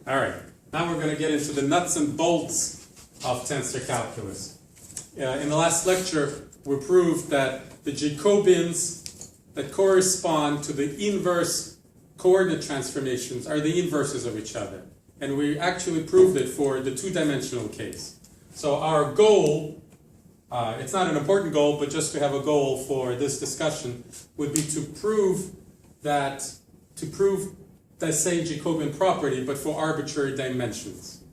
All right, now we're going to get into the nuts and bolts of tensor calculus. In the last lecture, we proved that the Jacobians that correspond to the inverse coordinate transformations are the inverses of each other. And we actually proved it for the two-dimensional case. So our goal, it's not an important goal, but just to have a goal for this discussion, would be to prove that same Jacobian property, but for arbitrary dimensions.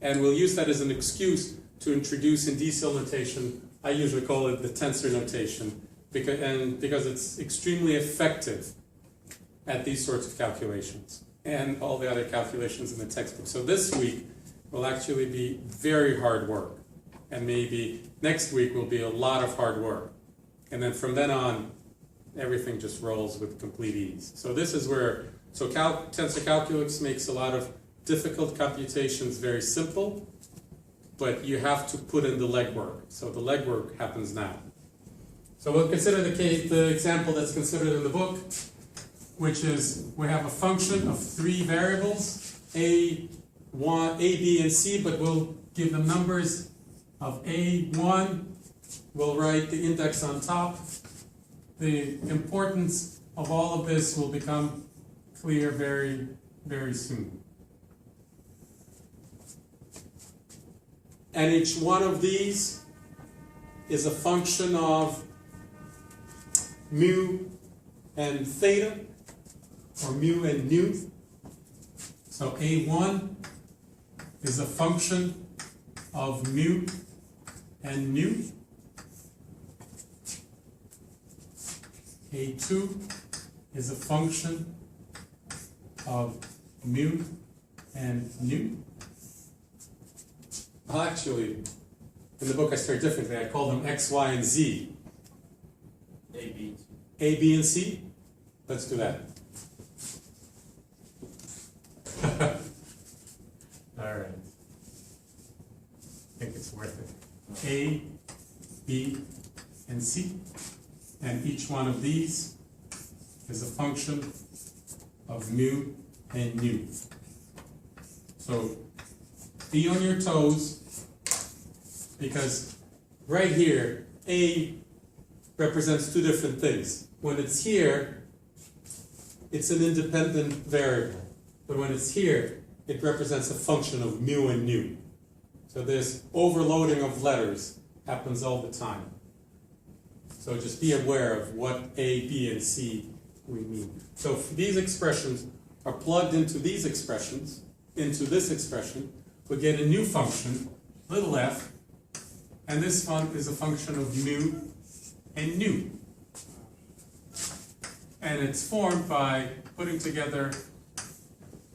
And we'll use that as an excuse to introduce in DC notation, I usually call it the tensor notation, because it's extremely effective at these sorts of calculations and all the other calculations in the textbook. So this week will actually be very hard work, and maybe next week will be a lot of hard work. And then from then on, everything just rolls with complete ease. So this is where, tensor calculus makes a lot of difficult computations very simple, but you have to put in the legwork. So the legwork happens now. So we'll consider the example that's considered in the book, which is we have a function of three variables, A, B, and C, but we'll give them numbers of A1. We'll write the index on top. The importance of all of this will become clear very, very soon. And each one of these is a function of mu and theta, or mu and nu. So A1 is a function of mu and nu. A2 is a function of mu and nu. Well, actually, in the book I start differently. I call them X, Y, and Z. A, B, and C? Let's do that. All right. I think it's worth it. A, B, and C. And each one of these is a function of mu and nu. So be on your toes, because right here, A represents two different things. When it's here, it's an independent variable. But when it's here, it represents a function of mu and nu. So this overloading of letters happens all the time. So just be aware of what A, B, and C we mean. So if these expressions are plugged into these expressions, into this expression, we get a new function, little f, and this one is a function of mu and nu. And it's formed by putting together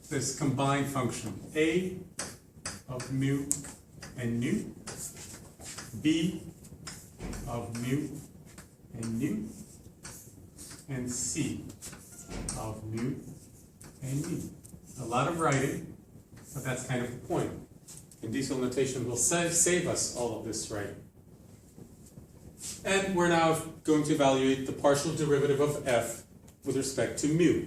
this combined function, A of mu and nu, B of mu and nu, and C of mu and nu. A lot of writing, but that's kind of the point. And DC notation will save us all of this writing. And we're now going to evaluate the partial derivative of f with respect to mu.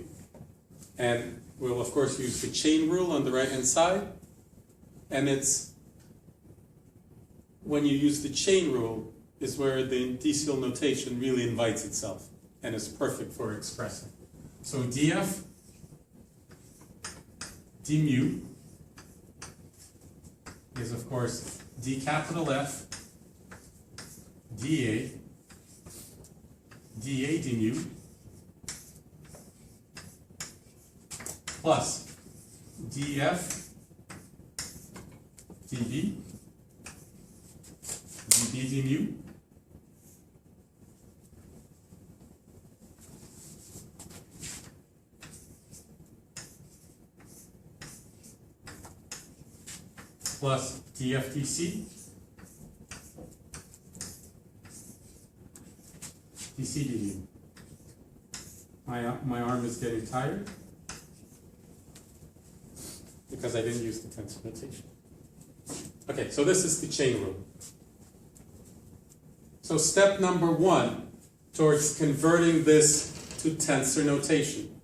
And we'll of course use the chain rule on the right hand side. And it's when you use the chain rule is where the DC notation really invites itself and is perfect for expressing. So df d mu is of course d capital F dA d mu plus df dB d mu plus dfdc dc du. My arm is getting tired because I didn't use the tensor notation. Okay, so this is the chain rule. So step number one towards converting this to tensor notation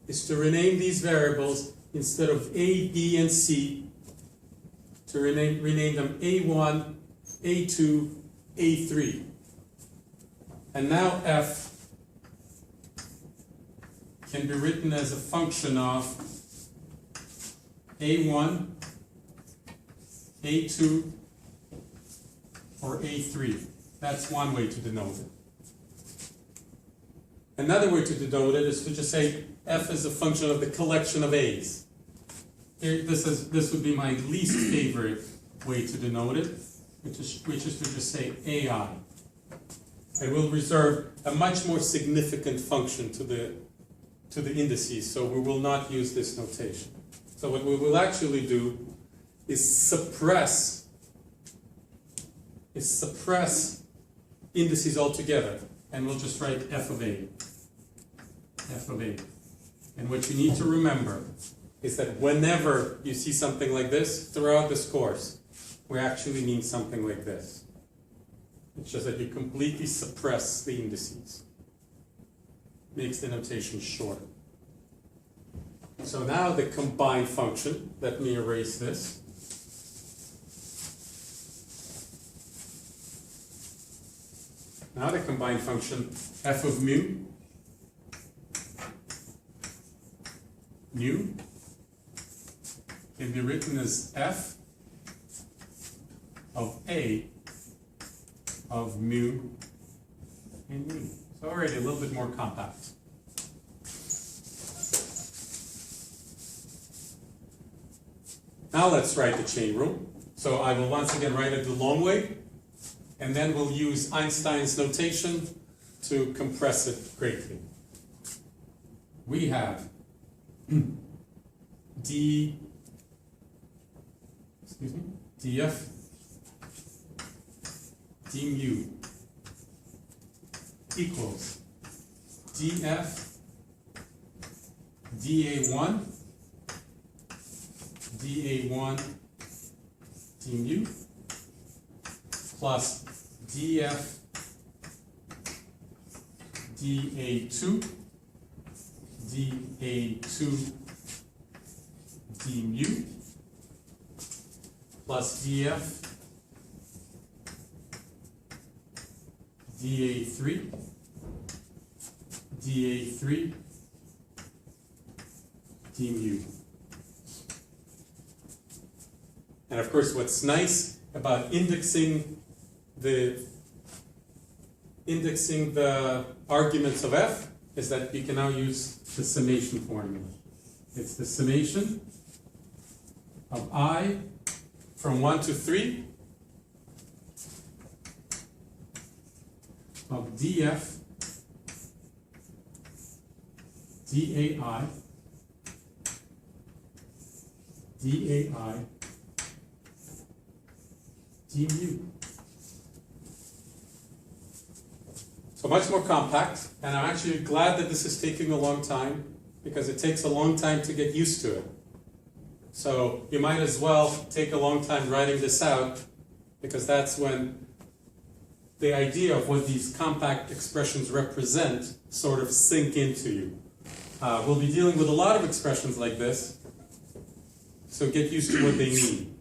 is to rename these variables instead of A, B, and C, to rename them A1, A2, A3. And now F can be written as a function of A1, A2, or A3. That's one way to denote it. Another way to denote it is to just say F is a function of the collection of A's. Here, this would be my least favorite way to denote it, which is to just say AI. I will reserve a much more significant function to the indices, so we will not use this notation. So what we will actually do is suppress indices altogether, and we'll just write f of a. F of a. And what you need to remember is that whenever you see something like this throughout this course, we actually mean something like this. It's just that you completely suppress the indices. Makes the notation shorter. So now the combined function, let me erase this. Now the combined function f of mu can be written as f of a of mu and mu. So already a little bit more compact. Now let's write the chain rule. So I will once again write it the long way, and then we'll use Einstein's notation to compress it greatly. We have df d mu equals df dA1 d mu plus df dA2 d mu plus df dA3 d mu. And of course, what's nice about indexing the arguments of f is that you can now use the summation formula. It's the summation of I from 1 to 3 of df dAi d mu. So much more compact, and I'm actually glad that this is taking a long time, because it takes a long time to get used to it. So you might as well take a long time writing this out, because that's when the idea of what these compact expressions represent sort of sink into you. We'll be dealing with a lot of expressions like this, so get used to what they mean.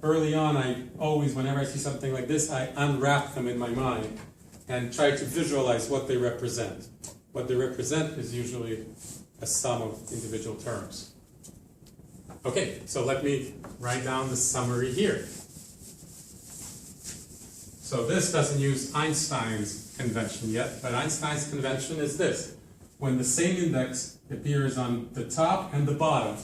Early on, whenever I see something like this, I unwrap them in my mind and try to visualize what they represent. What they represent is usually a sum of individual terms. Okay, so let me write down the summary here. So this doesn't use Einstein's convention yet, but Einstein's convention is this. When the same index appears on the top and the bottom,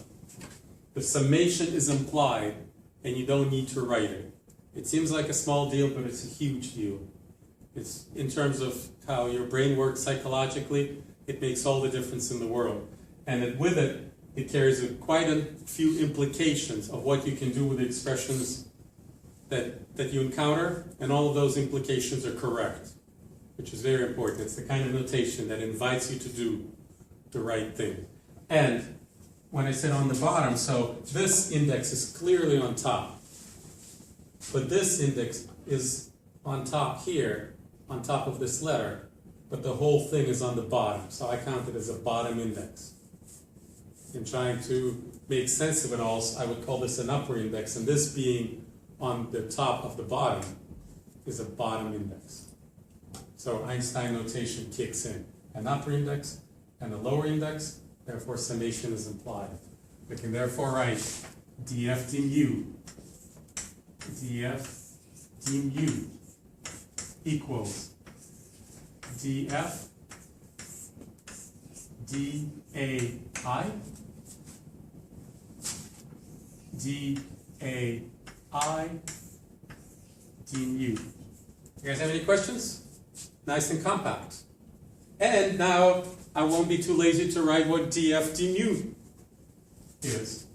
the summation is implied, and you don't need to write it. It seems like a small deal, but it's a huge deal. It's in terms of how your brain works psychologically, it makes all the difference in the world. And with it, it carries quite a few implications of what you can do with the expressions that you encounter, and all of those implications are correct, which is very important. It's the kind of notation that invites you to do the right thing. And when I said on the bottom, so this index is clearly on top, but this index is on top here, on top of this letter, but the whole thing is on the bottom, so I count it as a bottom index. In trying to make sense of it all, I would call this an upper index, and this being on the top of the bottom is a bottom index. So Einstein notation kicks in. An upper index and a lower index, therefore summation is implied. We can therefore write df d mu equals df dAI d mu. You guys have any questions? Nice and compact. And now I won't be too lazy to write what df d mu is.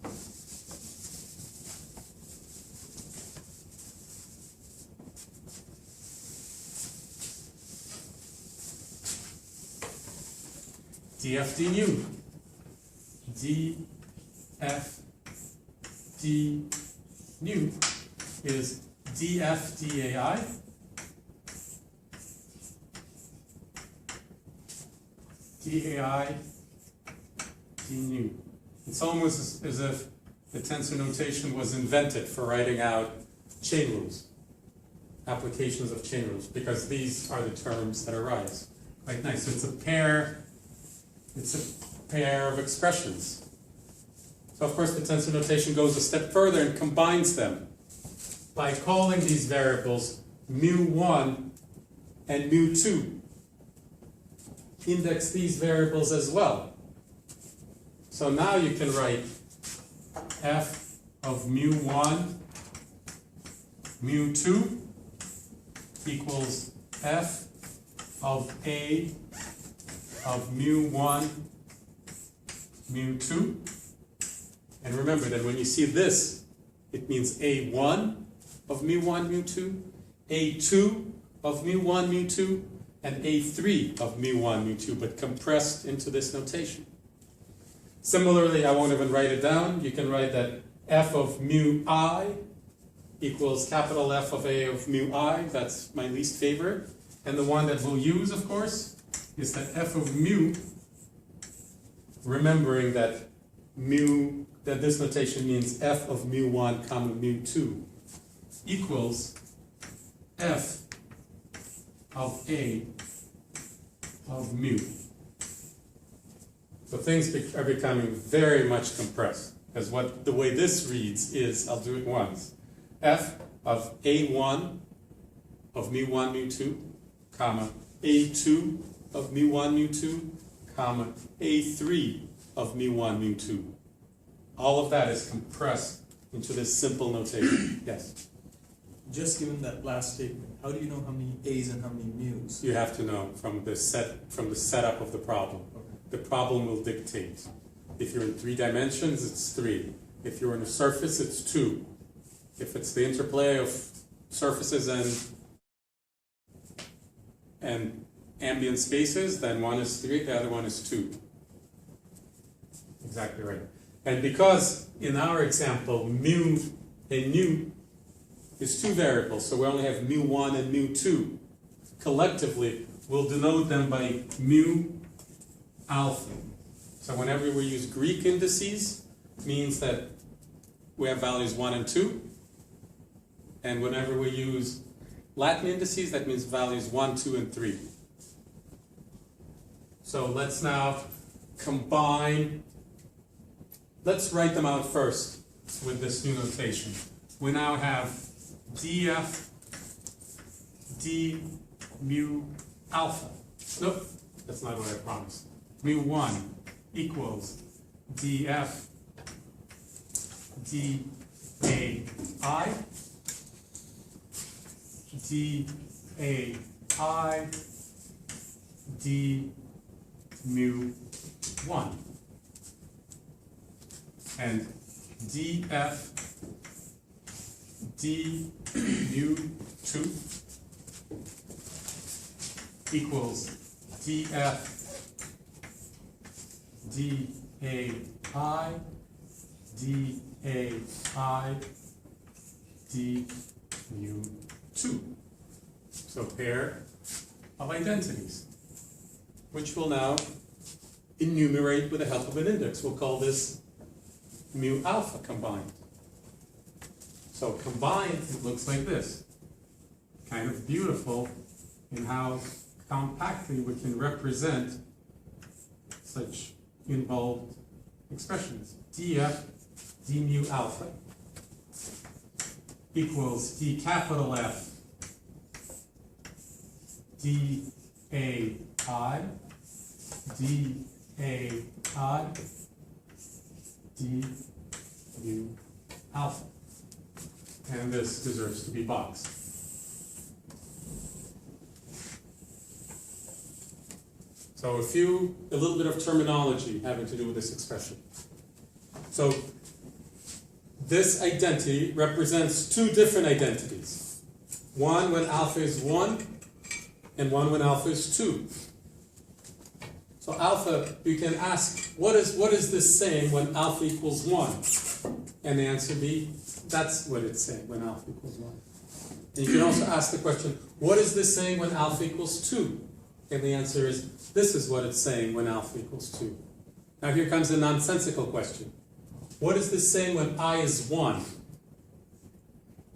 df d mu. df d mu is df dAI dAI d mu. It's almost as if the tensor notation was invented for writing out chain rules, applications of chain rules, because these are the terms that arise. Right, nice. So it's a pair of expressions. So of course the tensor notation goes a step further and combines them by calling these variables mu1 and mu2. Index these variables as well. So now you can write f of mu1, mu2 equals f of a of mu1, mu2. And remember that when you see this, it means a1 of mu1, mu2, a2 of mu1, mu2, and a3 of mu1, mu2, but compressed into this notation. Similarly, I won't even write it down. You can write that f of mu I equals capital F of a of mu I. That's my least favorite. And the one that we'll use, of course, is that f of mu, remembering that this notation means f of mu1 comma mu2 equals f of a of mu. So things are becoming very much compressed, as the way this reads is, I'll do it once, f of a1 of mu1, mu2, comma, a2 of mu1, mu2, comma, a3 of mu1, mu2. All of that is compressed into this simple notation. Yes? Just given that last statement, how do you know how many a's and how many mu's? You have to know from the setup of the problem. Okay. The problem will dictate. If you're in 3 dimensions, it's 3. If you're in a surface, it's 2. If it's the interplay of surfaces and ambient spaces, then one is 3, the other one is 2. Exactly right. And because in our example, mu and nu is 2 variables, so we only have mu1 and mu2. Collectively, we'll denote them by mu alpha. So whenever we use Greek indices, it means that we have values 1 and 2. And whenever we use Latin indices, that means values 1, 2, and 3. So let's now combine. Let's write them out first with this new notation. We now have df d mu alpha. Nope, that's not what I promised. Mu1 equals df dAI dAI d mu1 and df d mu2 equals df dAI dAI d mu2. So pair of identities, which we'll now enumerate with the help of an index. We'll call this mu alpha combined. So combined, it looks like this. Kind of beautiful in how compactly we can represent such involved expressions. df d mu alpha equals d capital F d a I d a I d mu alpha. And this deserves to be boxed. So a little bit of terminology having to do with this expression. So this identity represents two different identities. One when alpha is 1, and one when alpha is 2. So alpha, you can ask, what is this saying when alpha equals 1? And the answer be, that's what it's saying when alpha equals 1. And you can also ask the question, what is this saying when alpha equals 2? And the answer is, this is what it's saying when alpha equals 2. Now here comes a nonsensical question. What is this saying when I is 1?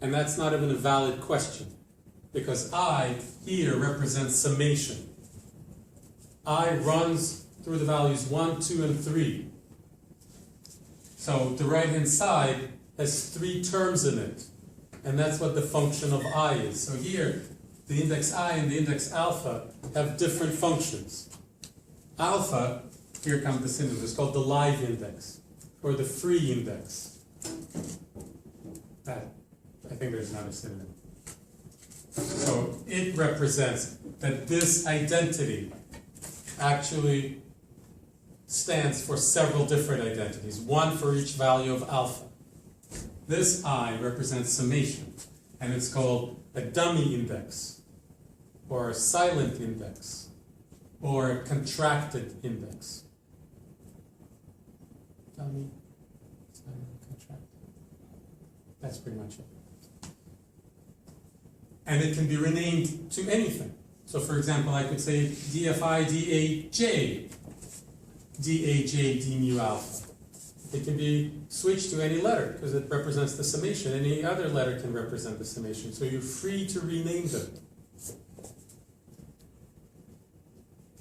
And that's not even a valid question, because I here represents summation. I runs through the values 1, 2, and 3. So the right-hand side has 3 terms in it, and that's what the function of I is. So here, the index I and the index alpha have different functions. Alpha, here comes the synonym, it's called the live index, or the free index. That, I think there's not a synonym. So it represents that this identity actually stands for several different identities, one for each value of alpha. This I represents summation, and it's called a dummy index, or a silent index, or a contracted index. Dummy, silent, contracted. That's pretty much it. And it can be renamed to anything. So for example, I could say dfi daj, daj d mu alpha. It can be switched to any letter because it represents the summation. Any other letter can represent the summation. So you're free to rename them.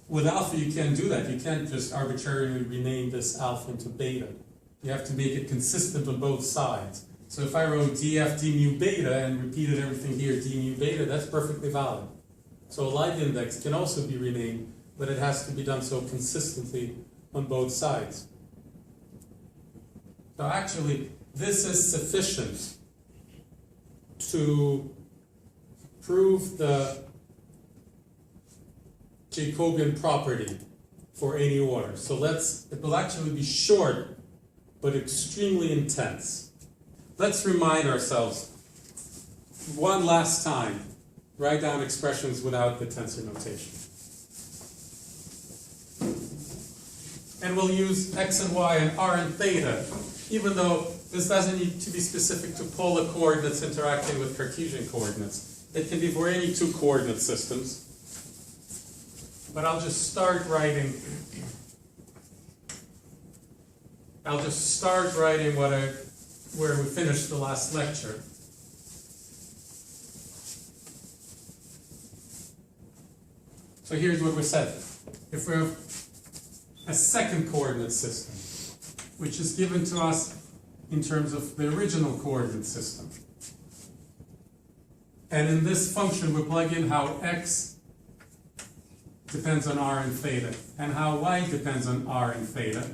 With alpha, you can't do that. You can't just arbitrarily rename this alpha into beta. You have to make it consistent on both sides. So if I wrote df d mu beta and repeated everything here d mu beta, that's perfectly valid. So a live index can also be renamed, but it has to be done so consistently on both sides. So actually, this is sufficient to prove the Jacobian property for any order. So it will actually be short, but extremely intense. Let's remind ourselves one last time, write down expressions without the tensor notation. And we'll use x and y and r and theta, even though this doesn't need to be specific to polar coordinates interacting with Cartesian coordinates. It can be for any two coordinate systems. But I'll just start writing where we finished the last lecture. So here's what we said. If we have a second coordinate system, which is given to us in terms of the original coordinate system, and in this function we plug in how x depends on r and theta, and how y depends on r and theta,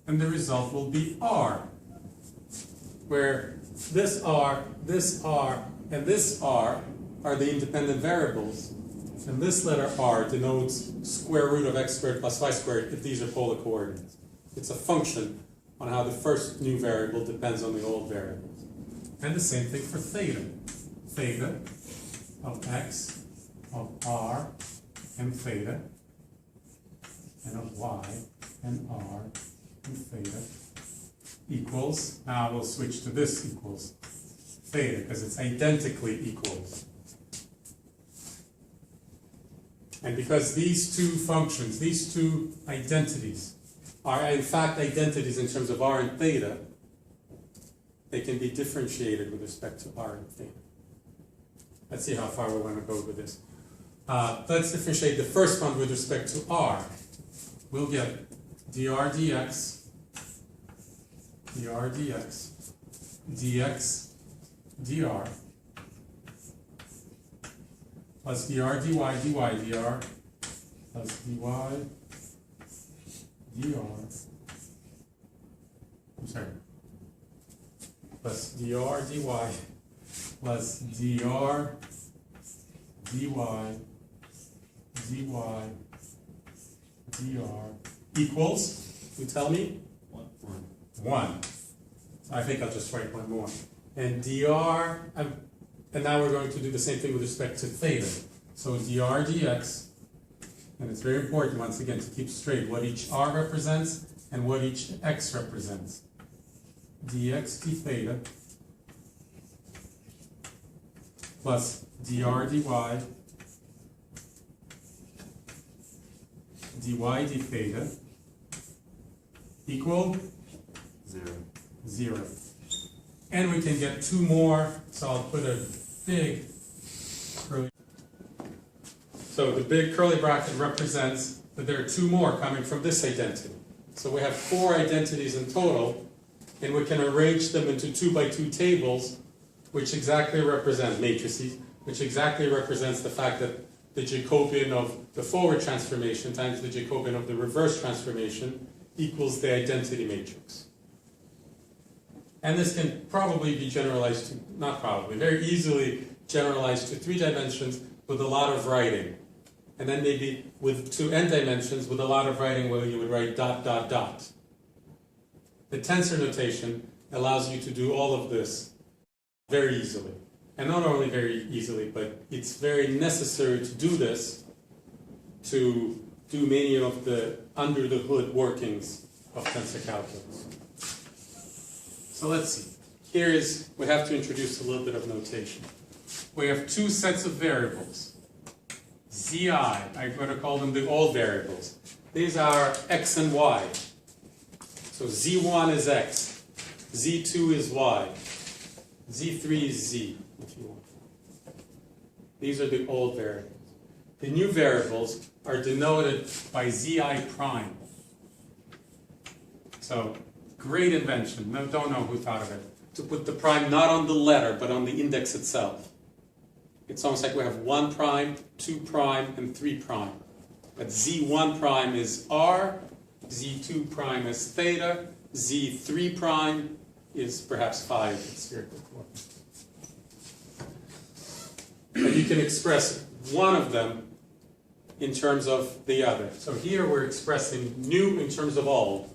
and the result will be r, where this r, and this r are the independent variables, and this letter r denotes square root of x squared plus y squared if these are polar coordinates. It's a function on how the first new variable depends on the old variables. And the same thing for theta. Theta of x, of r, and theta, and of y, and r, and theta, equals, now we'll switch to this equals theta, because it's identically equals. And because these two functions, these two identities, are in fact identities in terms of r and theta, they can be differentiated with respect to r and theta. Let's see how far we want to go with this. Let's differentiate the first one with respect to r. We'll get dr dx, dx dr, plus dr dy dr, plus dy dr, I'm sorry, plus dr dy, plus dr dy dy dr equals, you tell me? 1. I think I'll just write one more. And dr, and now we're going to do the same thing with respect to theta. So dr dx, and it's very important once again to keep straight what each r represents and what each x represents. Dx d theta plus dr dy dy d theta equal 0. And we can get 2 more, so I'll put a big curly. So the big curly bracket represents that there are 2 more coming from this identity. So we have 4 identities in total, and we can arrange them into 2 by 2 tables, which exactly represent matrices, which exactly represents the fact that the Jacobian of the forward transformation times the Jacobian of the reverse transformation equals the identity matrix. And this can probably be generalized to, not probably, very easily generalized to 3 dimensions with a lot of writing. And then maybe with to n dimensions with a lot of writing where you would write dot, dot, dot. The tensor notation allows you to do all of this very easily. And not only very easily, but it's very necessary to do this to do many of the under the hood workings of tensor calculus. So let's see. Here is, we have to introduce a little bit of notation. We have 2 sets of variables. Zi, I'm going to call them the old variables. These are x and y. So z1 is x, z2 is y, z3 is z, if you want. These are the old variables. The new variables are denoted by zi prime. So, great invention. No, don't know who thought of it. To put the prime not on the letter, but on the index itself. It's almost like we have 1 prime, 2 prime, and 3 prime. But z1 prime is r, z2 prime is theta, z3 prime is perhaps 5 in spherical coordinates. And you can express one of them in terms of the other. So here we're expressing new in terms of old.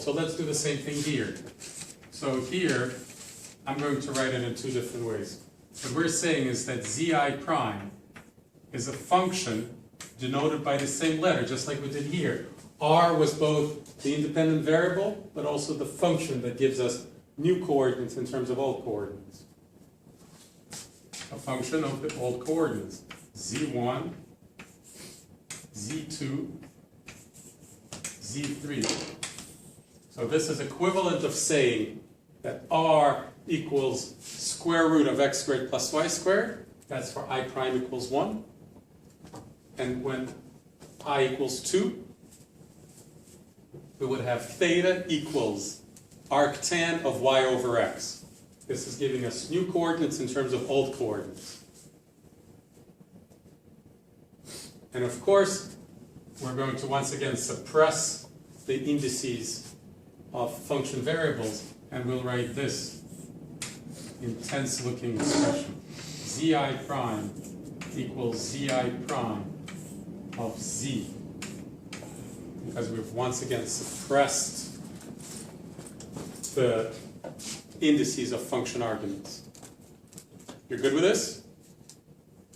So let's do the same thing here. So here, I'm going to write it in 2 different ways. What we're saying is that zi prime is a function denoted by the same letter, just like we did here. R was both the independent variable, but also the function that gives us new coordinates in terms of old coordinates. A function of the old coordinates. z1, z2, z3. So this is equivalent of saying that r equals square root of x squared plus y squared. That's for I prime equals 1. And when I equals 2, we would have theta equals arctan of y over x. This is giving us new coordinates in terms of old coordinates. And of course, we're going to once again suppress the indices of function variables, and we'll write this intense looking expression. Zi prime equals Zi prime of z. Because we've once again suppressed the indices of function arguments. You're good with this?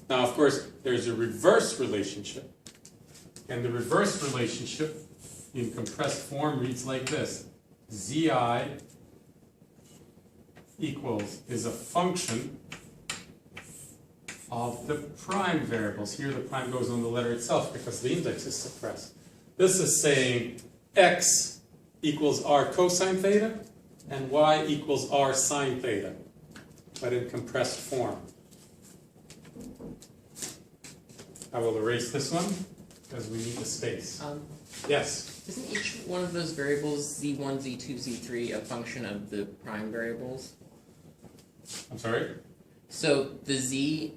Now, of course, there's a reverse relationship. And the reverse relationship in compressed form reads like this. Zi equals is a function of the prime variables. Here the prime goes on the letter itself because the index is suppressed. This is saying x equals r cosine theta, and y equals r sine theta, but in compressed form. I will erase this one because we need the space. Yes? Isn't each one of those variables z1, z2, z3 a function of the prime variables? I'm sorry? So the z...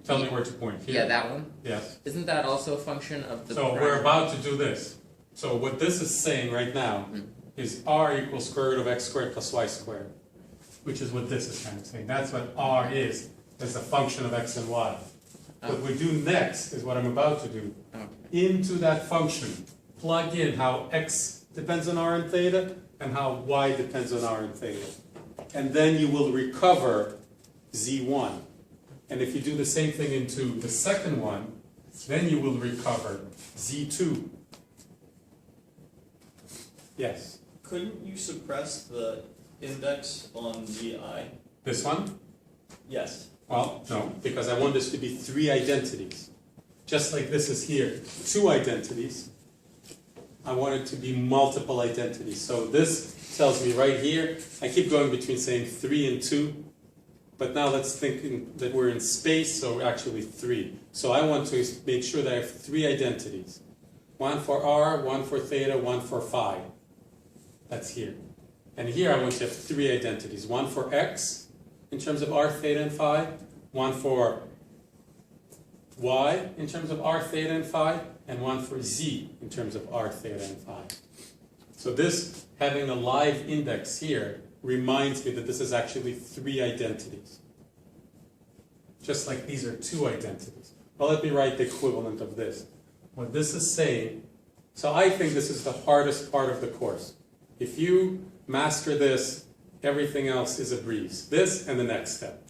Tell me where to point. Here? Yeah, that one? Yes. Isn't that also a function of the So prime? we're about to do this. So what this is saying right now is r equals square root of x squared plus y squared, which is what this is kind of saying. That's what r is as a function of x and y. What we do next is what I'm about to do. Into that function, plug in how x depends on r and theta and how y depends on r and theta. And then you will recover z1. And if you do the same thing into the second one, then you will recover z2. Yes? Couldn't you suppress the index on vi? This one? Yes. Well, no, because I want this to be 3 identities. Just like this is here, 2 identities. I want it to be multiple identities. So this tells me right here, I keep going between saying 3 and 2, but now let's think that we're in space, so actually 3. So I want to make sure that I have 3 identities. One for r, one for theta, one for phi. That's here. And here I want to have 3 identities. One for x, in terms of r, theta, and phi, one for y in terms of r, theta, and phi, and one for z in terms of r, theta, and phi. So this, having a live index here, reminds me that this is actually 3 identities. Just like these are 2 identities. Well, let me write the equivalent of this. What this is saying, so I think this is the hardest part of the course. If you master this, everything else is a breeze. This and the next step.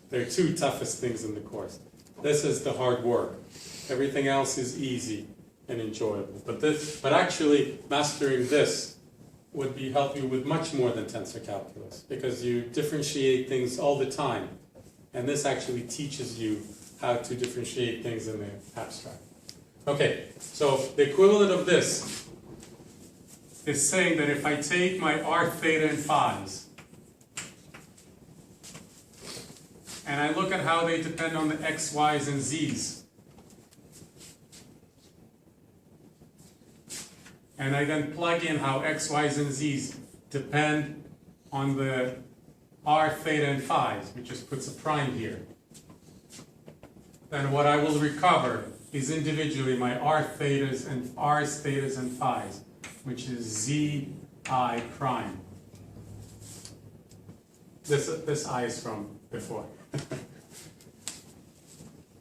They're 2 toughest things in the course. This is the hard work. Everything else is easy and enjoyable. But actually, mastering this would help you with much more than tensor calculus, because you differentiate things all the time. And this actually teaches you how to differentiate things in the abstract. Okay, so the equivalent of this is saying that if I take my r, theta, and phi's, and I look at how they depend on the x, y's, and z's, and I then plug in how x, y's, and z's depend on the r, theta, and phi's, which just puts a prime here, then what I will recover is individually my r, thetas, and r's, thetas, and phi's, which is zi prime. This I is from before.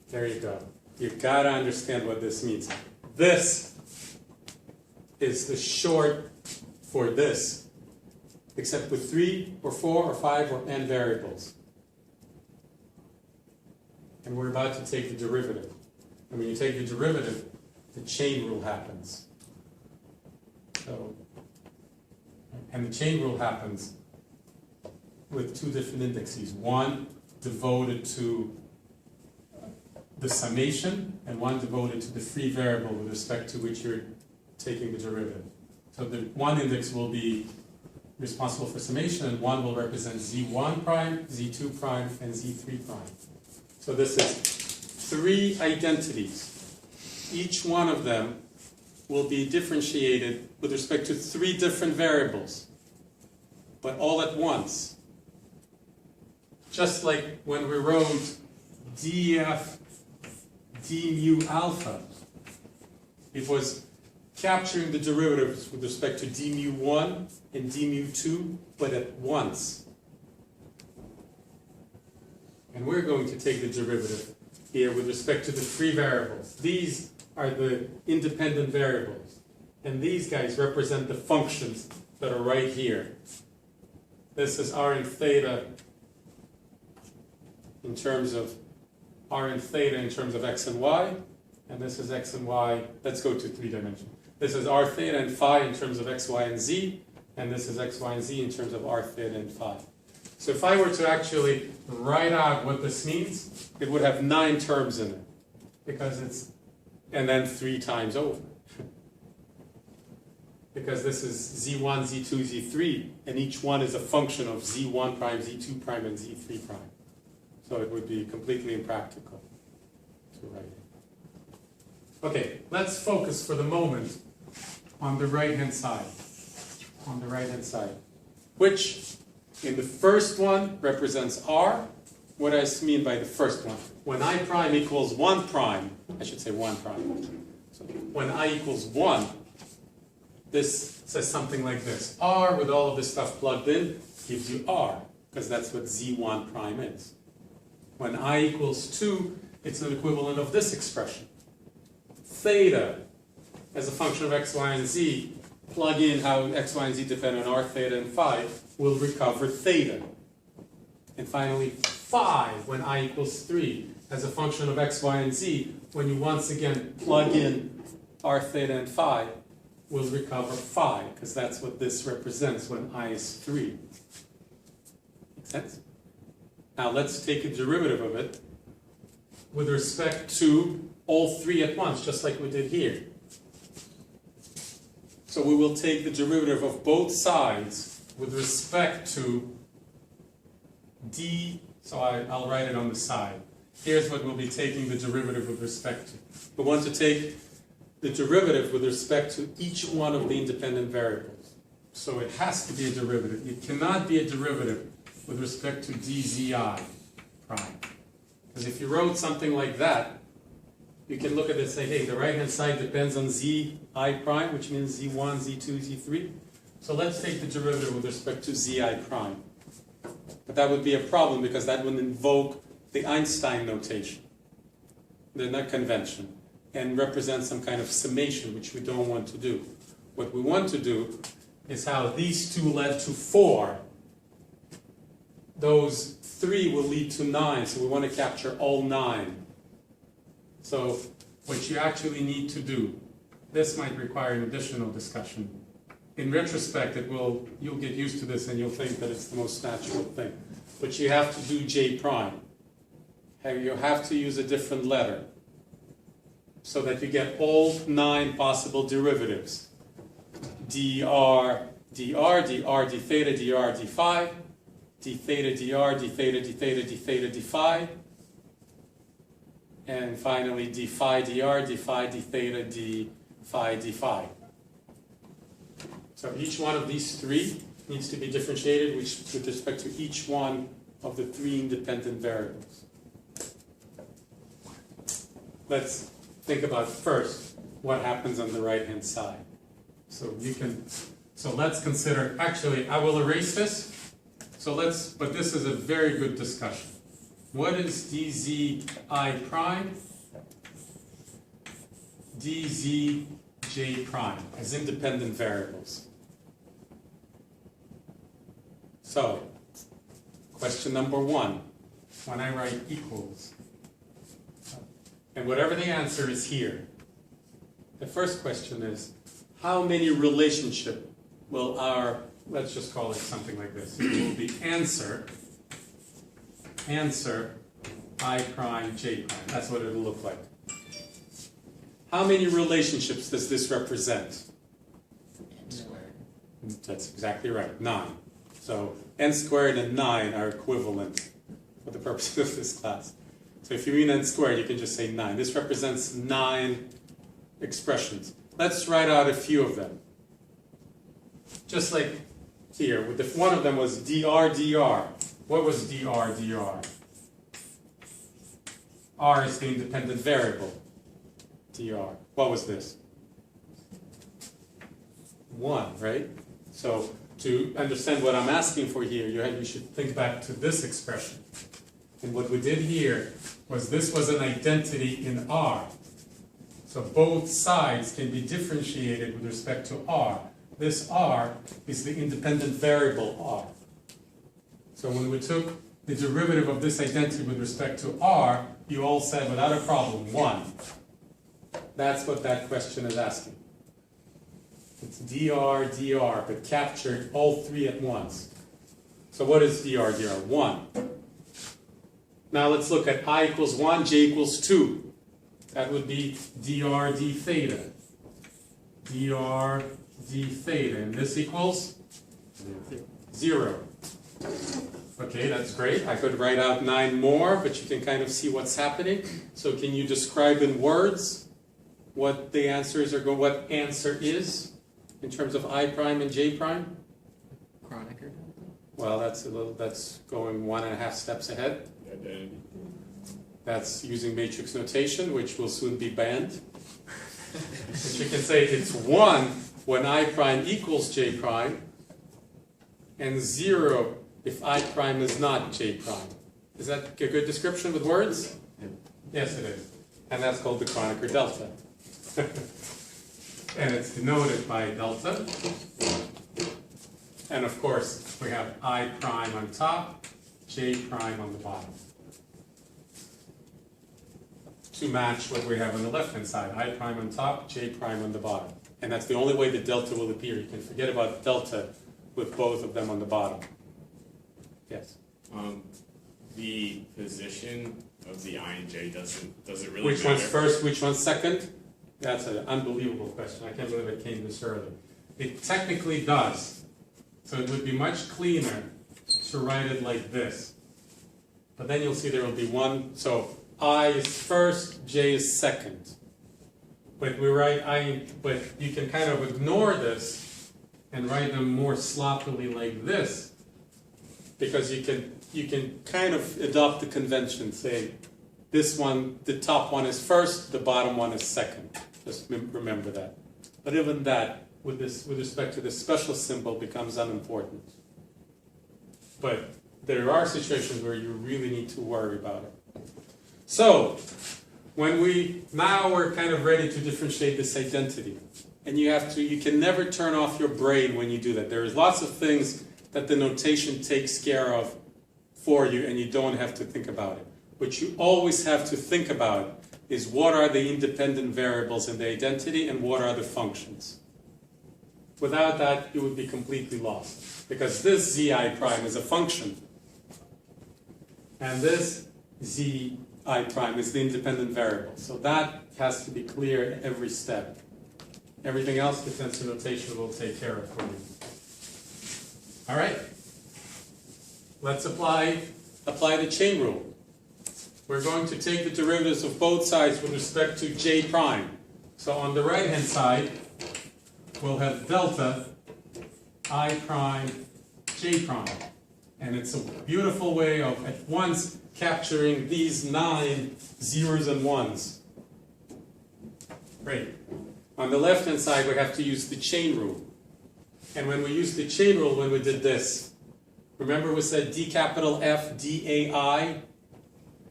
There you go. You've got to understand what this means. This is the short for this, except with 3 or 4 or 5 or n variables. And we're about to take the derivative. And when you take the derivative, the chain rule happens. So, and the chain rule happens with 2 different indexes. One devoted to the summation, and one devoted to the free variable with respect to which you're taking the derivative. So the one index will be responsible for summation, and one will represent z1 prime, z2 prime, and z3 prime. So this is 3 identities. Each one of them will be differentiated with respect to 3 different variables, but all at once. Just like when we wrote df d mu alpha, it was capturing the derivatives with respect to d mu 1 and d mu 2, but at once. And we're going to take the derivative here with respect to the free variables. These are the independent variables. And these guys represent the functions that are right here. This is r and theta in terms of r and theta in terms of x and y. And this is x and y. Let's go to 3 dimensions. This is r theta and phi in terms of x, y, and z. And this is x, y, and z in terms of r theta and phi. So if I were to actually write out what this means, it would have 9 terms in it. Because it's, and then 3 times over. because this is z1, z2, z3, and each one is a function of z1 prime, z2 prime, and z3 prime. So it would be completely impractical to write it. Okay, let's focus for the moment on the right-hand side. On the right-hand side, which in the first one represents R. What do I mean by the first one? When I prime equals 1 prime, I should say 1 prime. So when I equals 1, this says something like this. R with all of this stuff plugged in gives you R, because that's what Z1 prime is. When I equals 2, it's an equivalent of this expression. Theta, as a function of x, y, and z, plug in how x, y, and z depend on r, theta, and phi, will recover theta. And finally, phi, when I equals 3, as a function of x, y, and z, when you once again plug in r, theta, and phi, will recover phi, because that's what this represents when I is 3. Make sense? Now let's take a derivative of it with respect to all three at once, just like we did here. So we will take the derivative of both sides with respect to d, so I'll write it on the side. Here's what we'll be taking the derivative with respect to. We want to take the derivative with respect to each one of the independent variables. So it has to be a derivative. It cannot be a derivative with respect to dzi prime. Because if you wrote something like that, you can look at it and say, hey, the right-hand side depends on zi prime, which means z1, z2, z3. So let's take the derivative with respect to zi prime. But that would be a problem because that would invoke the Einstein notation, the convention, and represent some kind of summation, which we don't want to do. What we want to do is how these two led to 4. Those 3 will lead to 9, so we want to capture all 9. So what you actually need to do, this might require an additional discussion. In retrospect, you'll get used to this and you'll think that it's the most natural thing. But you have to do J prime. You have to use a different letter so that you get all 9 possible derivatives. dr, d theta, dr, d phi, d theta, dr, d theta, d theta, d theta, d phi, and finally d phi, dr, d phi, d theta, d phi, d phi. So each one of these 3 needs to be differentiated with respect to each one of the 3 independent variables. Let's think about first what happens on the right-hand side. So let's consider, actually I will erase this. But this is a very good discussion. What is dzi prime? dzj prime as independent variables. So, question number 1, when I write equals, and whatever the answer is here, the first question is, how many relationship will our, let's just call it something like this, it will be answer I prime, j prime, that's what it'll look like. How many relationships does this represent? N squared. That's exactly right, 9. So n squared and 9 are equivalent for the purposes of this class. So if you mean n squared, you can just say 9. This represents 9 expressions. Let's write out a few of them. Just like here, one of them was dr. What was dr? R is the independent variable. dr. What was this? 1, right? So to understand what I'm asking for here, you should think back to this expression. And what we did here was this was an identity in R. So both sides can be differentiated with respect to R. This R is the independent variable R. So when we took the derivative of this identity with respect to R, you all said without a problem, 1. That's what that question is asking. It's dr, but captured all 3 at once. So what is dr? 1. Now let's look at I equals 1, j equals 2. That would be dr d theta. dr d theta, and this equals 0. Okay, that's great. I could write out 9 more, but you can kind of see what's happening. So can you describe in words what the answers are going, what answer is in terms of I prime and J prime? Kronecker. Well, that's going 1.5 steps ahead. Identity. That's using matrix notation, which will soon be banned. But you can say it's 1 when I prime equals J prime, and 0 if I prime is not J prime. Is that a good description with words? Yeah. Yes, it is. And that's called the Kronecker delta. And it's denoted by delta. And of course, we have I prime on top, J prime on the bottom. To match what we have on the left-hand side. I prime on top, J prime on the bottom. And that's the only way the delta will appear. You can forget about delta with both of them on the bottom. Yes? The position of the I and J doesn't really Which matter. one's first, which one's second? That's an unbelievable question. I can't believe it came this early. It technically does. So it would be much cleaner to write it like this. But then you'll see there will be one, so I is first, J is second. But we write but you can kind of ignore this and write them more sloppily like this, because you can kind of adopt the convention, say this one, the top one is first, the bottom one is second. Just remember that. But even that, with respect to this special symbol, becomes unimportant. But there are situations where you really need to worry about it. So, now we're kind of ready to differentiate this identity. And you can never turn off your brain when you do that. There's lots of things that the notation takes care of for you, and you don't have to think about it. What you always have to think about is what are the independent variables in the identity and what are the functions. Without that, you would be completely lost. Because this zi prime is a function. And this zi prime is the independent variable. So that has to be clear at every step. Everything else, the tensor notation will take care of for you. All right. Let's apply the chain rule. We're going to take the derivatives of both sides with respect to J prime. So on the right-hand side, we'll have delta I prime J prime. And it's a beautiful way of at once capturing these 9 zeros and ones. Great. On the left-hand side, we have to use the chain rule. And when we used the chain rule, when we did this, remember we said d capital F, dAI,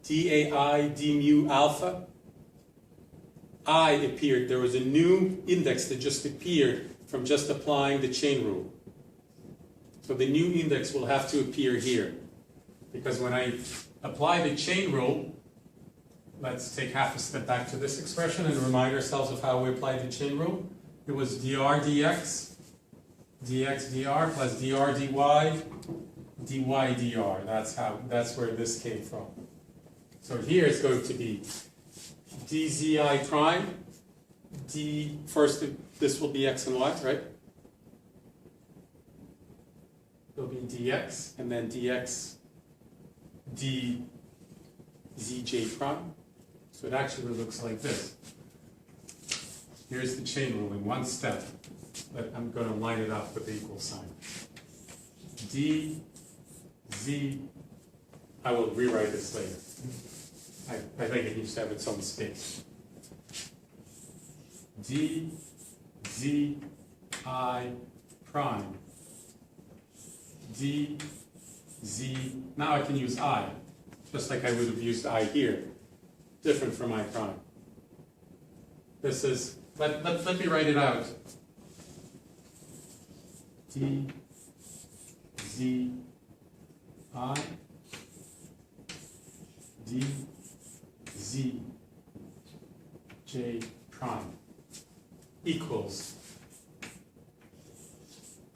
d mu alpha? I appeared. There was a new index that just appeared from just applying the chain rule. So the new index will have to appear here. Because when I apply the chain rule, let's take half a step back to this expression and remind ourselves of how we applied the chain rule. It was dr dx, dx dr plus dr dy, dy dr. That's where this came from. So here it's going to be dzi prime, first this will be x and y, right? It'll be dx, and then dx dzj prime. So it actually looks like this. Here's the chain rule in one step, but I'm going to line it up with the equal sign. D, Z, I will rewrite this later. I think it needs to have its own space. D, Z, I prime. D, Z, now I can use I, just like I would have used I here. Different from I prime. This is, let me write it out. D, Z, I, D, Z, J prime equals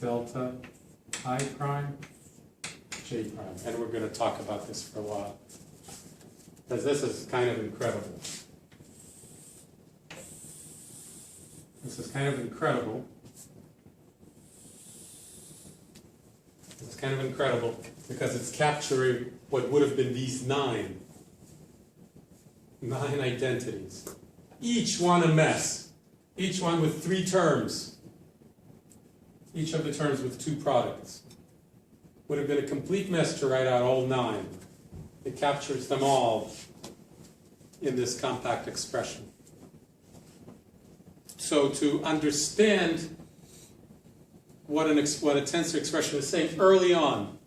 delta I prime, J prime. And we're going to talk about this for a while, because this is kind of incredible. This is kind of incredible. It's kind of incredible because it's capturing what would have been these nine identities. Each one a mess. Each one with 3 terms. Each of the terms with 2 products. Would have been a complete mess to write out all 9. It captures them all in this compact expression. So to understand what a tensor expression is saying early on,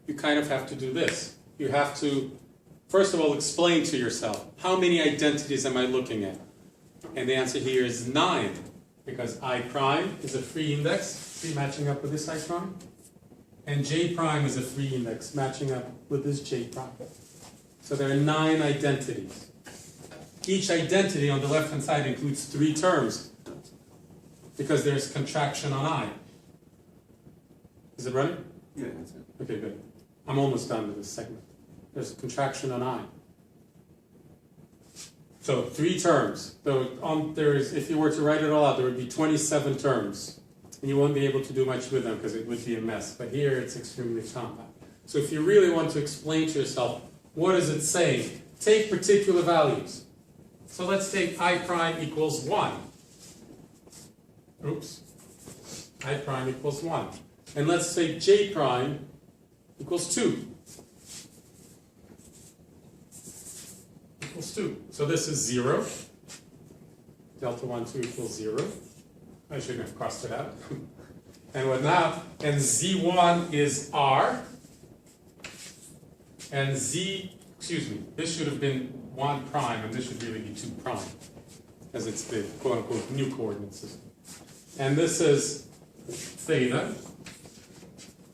you kind of have to do this. You have to, first of all, explain to yourself, how many identities am I looking at? And the answer here is 9, because I prime is a free index, see, matching up with this I prime, and J prime is a free index, matching up with this J prime. So there are 9 identities. Each identity on the left-hand side includes 3 terms, because there's contraction on I. Is it running? Yeah, that's it. Okay, good. I'm almost done with this segment. There's a contraction on I. So 3 terms. So if you were to write it all out, there would be 27 terms. And you won't be able to do much with them because it would be a mess. But here it's extremely compact. So if you really want to explain to yourself, what is it saying? Take particular values. So let's take I prime equals 1. Oops. I prime equals 1. And let's say J prime equals 2. Equals 2. So this is 0. Delta 1, 2 equals 0. I shouldn't have crossed it out. And what now? And Z1 is R. And this should have been 1 prime, and this should really be 2 prime, as it's the quote-unquote new coordinate system. And this is theta.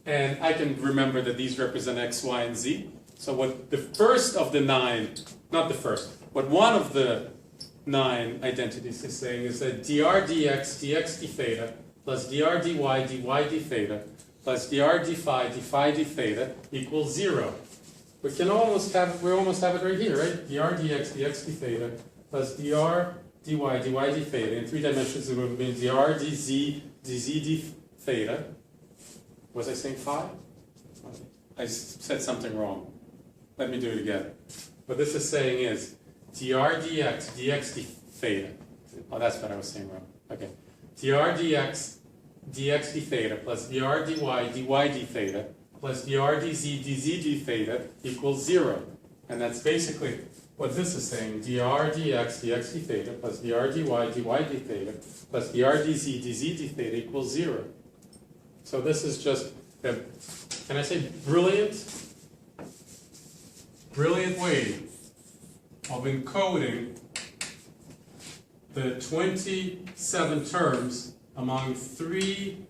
And I can remember that these represent x, y, and z. So what the first of the 9, not the first, what one of the 9 identities is saying is that dr dx dx d theta plus dr dy dy d theta plus dr d phi d theta equals 0. We almost have it right here, right? dr dx dx d theta plus dr dy dy d theta. In 3 dimensions it would have been dr dz d theta. Was I saying phi? I said something wrong. Let me do it again. What this is saying is dr dx dx d theta. Oh, that's what I was saying wrong. Okay. dr dx dx d theta plus dr dy dy d theta plus dr dz dz d theta equals 0. And that's basically what this is saying. dr dx dx d theta plus dr dy dy d theta plus dr dz dz d theta equals 0. So this is just a, can I say brilliant way of encoding the 27 terms among 3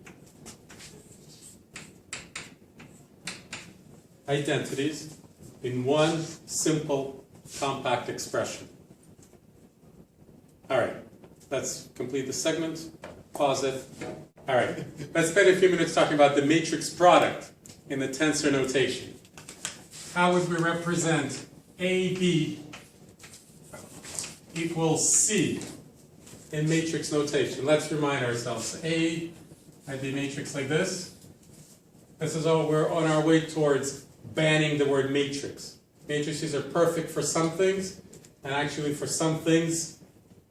identities in one simple compact expression. All right, let's complete the segment. Pause it. All right, let's spend a few minutes talking about the matrix product in the tensor notation. How would we represent AB equals C in matrix notation? Let's remind ourselves. A, I'd be matrix like this. This is all, we're on our way towards banning the word matrix. Matrices are perfect for some things, and actually for some things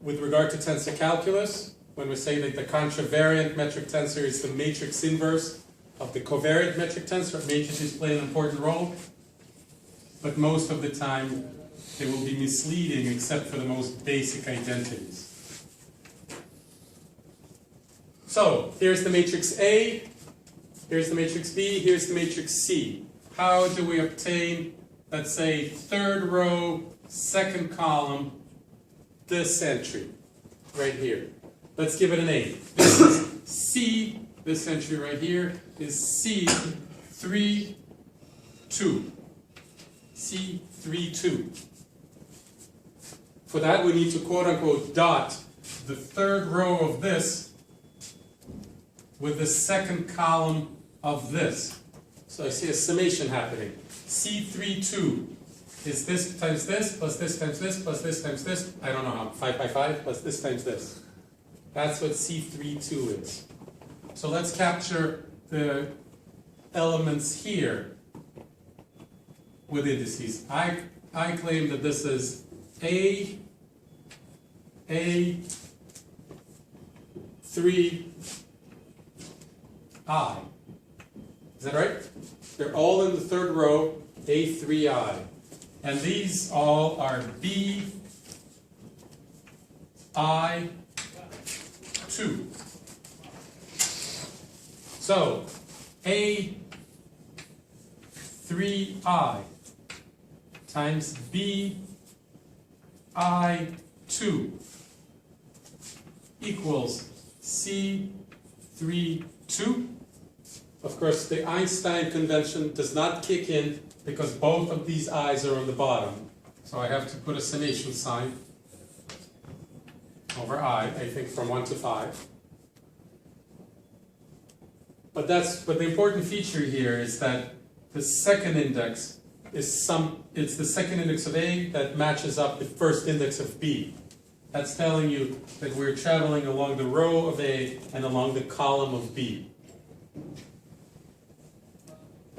with regard to tensor calculus, when we say that the contravariant metric tensor is the matrix inverse of the covariant metric tensor, matrices play an important role, but most of the time they will be misleading except for the most basic identities. So here's the matrix A, here's the matrix B, here's the matrix C. How do we obtain, let's say, 3rd row, 2nd column, this entry right here? Let's give it a name. This is C, this entry right here is C32. C32. For that we need to quote-unquote dot the 3rd row of this with the 2nd column of this. So I see a summation happening. C32 is this times this, plus this times this, plus this times this. I don't know how, 5 by 5, plus this times this. That's what C32 is. So let's capture the elements here with indices. I claim that this is A, 3I. Is that right? They're all in the third row, A3I. And these all are B, I, 2. So, A3I times B, I, 2 equals C3, 2. Of course, the Einstein convention does not kick in because both of these i's are on the bottom. So I have to put a summation sign over I think from 1 to 5. But the important feature here is that the second index is it's the second index of A that matches up the first index of B. That's telling you that we're traveling along the row of A and along the column of B.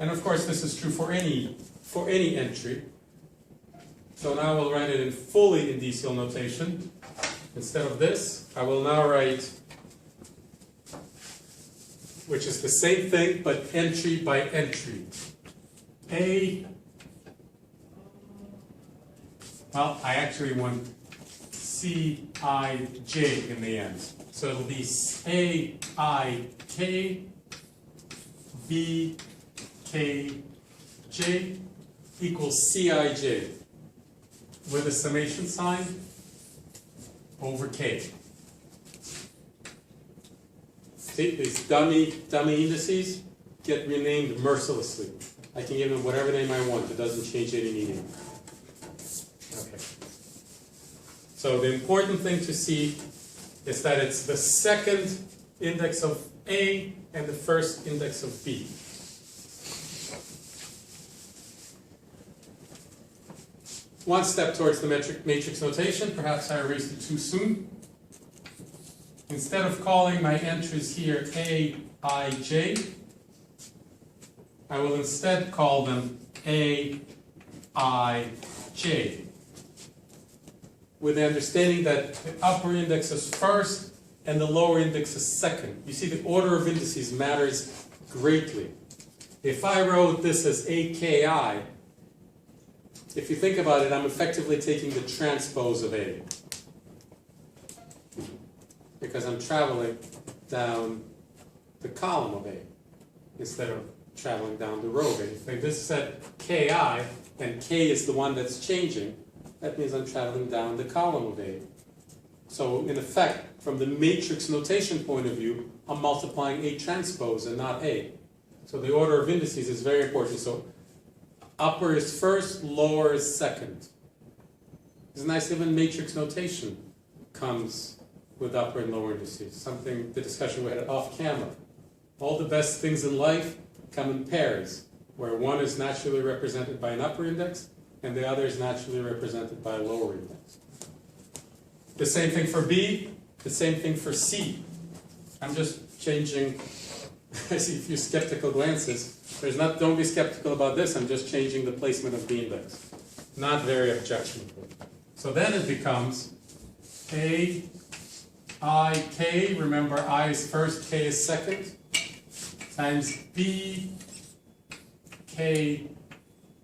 And of course, this is true for any entry. So now we'll write it in fully indicial notation. Instead of this, I will now write, which is the same thing, but entry by entry. Well, I actually want Cij in the end. So it'll be Aik Bkj equals Cij with a summation sign over K. See, these dummy indices get renamed mercilessly. I can give them whatever name I want. It doesn't change any meaning. Okay. So the important thing to see is that it's the second index of A and the first index of B. One step towards the matrix notation. Perhaps I erased it too soon. Instead of calling my entries here A, I, J, I will instead call them A, I, J, with the understanding that the upper index is first and the lower index is second. You see, the order of indices matters greatly. If I wrote this as AKI, if you think about it, I'm effectively taking the transpose of A, because I'm traveling down the column of A instead of traveling down the row of A. If this said Ki, and K is the one that's changing, that means I'm traveling down the column of A. So in effect, from the matrix notation point of view, I'm multiplying A transpose and not A. So the order of indices is very important. So upper is first, lower is second. It's nice, even matrix notation comes with upper and lower indices. Something, the discussion we had off camera. All the best things in life come in pairs, where one is naturally represented by an upper index and the other is naturally represented by a lower index. The same thing for B, the same thing for C. I'm just changing, I see a few skeptical glances. Don't be skeptical about this, I'm just changing the placement of the index. Not very objectionable. So then it becomes A, I, K, remember I is first, K is second, times B, K,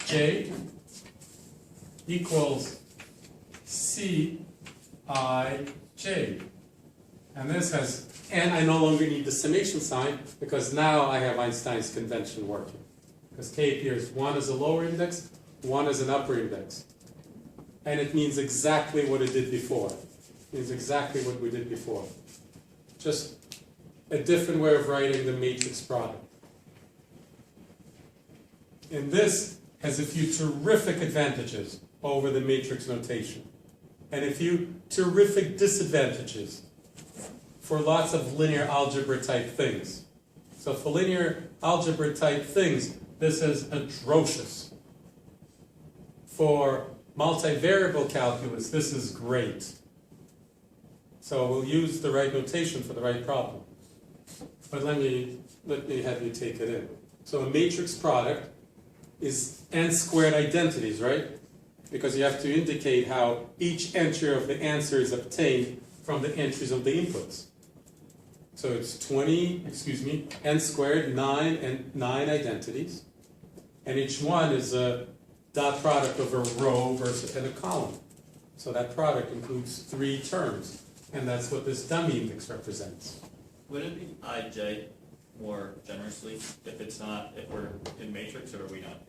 J equals C, I, J. And this has, and I no longer need the summation sign because now I have Einstein's convention working. Because K appears one as a lower index, one as an upper index. And it means exactly what it did before. It means exactly what we did before. Just a different way of writing the matrix product. And this has a few terrific advantages over the matrix notation. And a few terrific disadvantages for lots of linear algebra type things. So for linear algebra type things, this is atrocious. For multivariable calculus, this is great. So we'll use the right notation for the right problem. But let me let me have you take it in. So a matrix product is n squared identities, right? Because you have to indicate how each entry of the answer is obtained from the entries of the inputs. So it's n squared, 9 and 9 identities. And each one is a dot product of a row versus and a column. So that product includes 3 terms. And that's what this dummy index represents. Would it be ij more generously if we're in matrix, or are we not?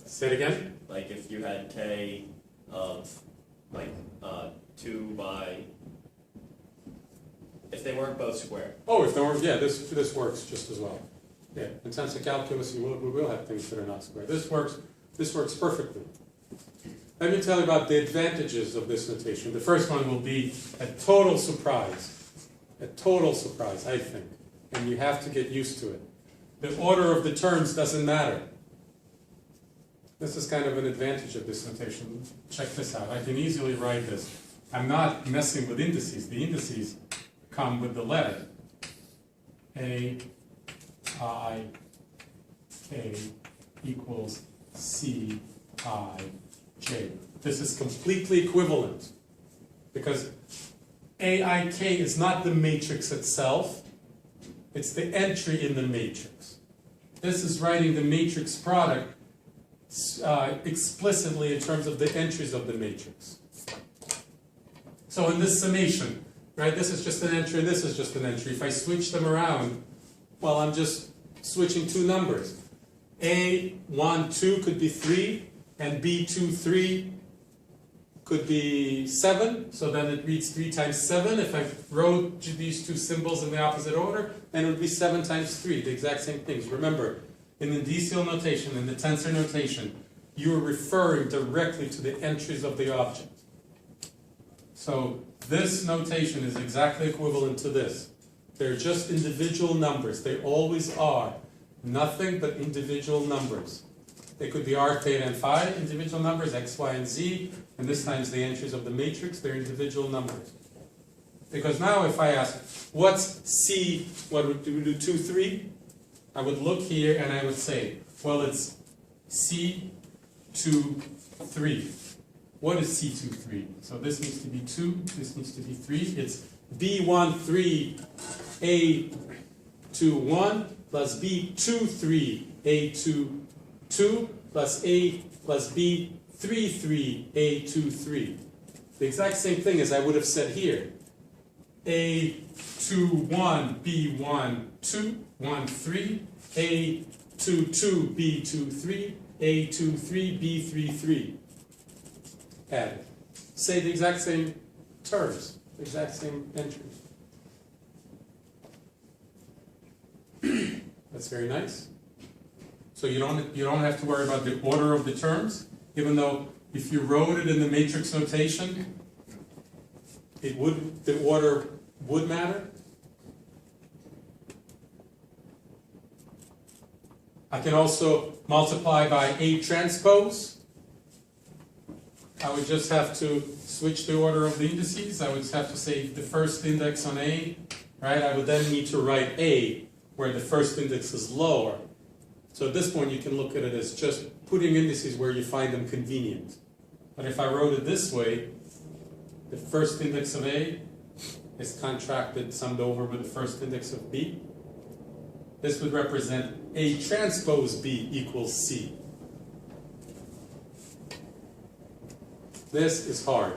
Say it again? Like if you had k of like 2 by, if they weren't both square. Oh, if there were, yeah, this works just as well. Yeah, in tensor calculus, we will have things that are not square. This works perfectly. Let me tell you about the advantages of this notation. The first one will be a total surprise. A total surprise, I think. And you have to get used to it. The order of the terms doesn't matter. This is kind of an advantage of this notation. Check this out. I can easily write this. I'm not messing with indices. The indices come with the letter. A, I, K equals C, I, J. This is completely equivalent because AIK is not the matrix itself, it's the entry in the matrix. This is writing the matrix product explicitly in terms of the entries of the matrix. So in this summation, right, this is just an entry, this is just an entry. If I switch them around, well, I'm just switching 2 numbers. A1, 2 could be 3, and B2, 3 could be 7, so then it reads 3 times 7. If I wrote these 2 symbols in the opposite order, then it would be 7 times 3, the exact same things. Remember, in the indicial notation, in the tensor notation, you are referring directly to the entries of the object. So this notation is exactly equivalent to this. They're just individual numbers. They always are. Nothing but individual numbers. They could be r, theta, and phi, individual numbers, x, y, and z, and this times the entries of the matrix, they're individual numbers. Because now if I ask, what's C, what would we do, 2, 3? I would look here and I would say, well, it's C, 2, 3. What is C, 2, 3? So this needs to be 2, this needs to be 3. It's B1, 3, A, 2, 1, plus B2, 3, A2, 2, plus A, plus B, 3, 3, A2, 3. The exact same thing as I would have said here. A2, 1, B1, 2, 1, 3, A2, 2, B2, 3, A2, 3, B3, 3. Added. Say the exact same terms, the exact same entries. That's very nice. So you don't have to worry about the order of the terms, even though if you wrote it in the matrix notation, the order would matter. I can also multiply by A transpose. I would just have to switch the order of the indices. I would have to say the first index on A, right? I would then need to write A where the first index is lower. So at this point you can look at it as just putting indices where you find them convenient. But if I wrote it this way, the first index of A is contracted, summed over with the first index of B. This would represent A transpose B equals C. This is hard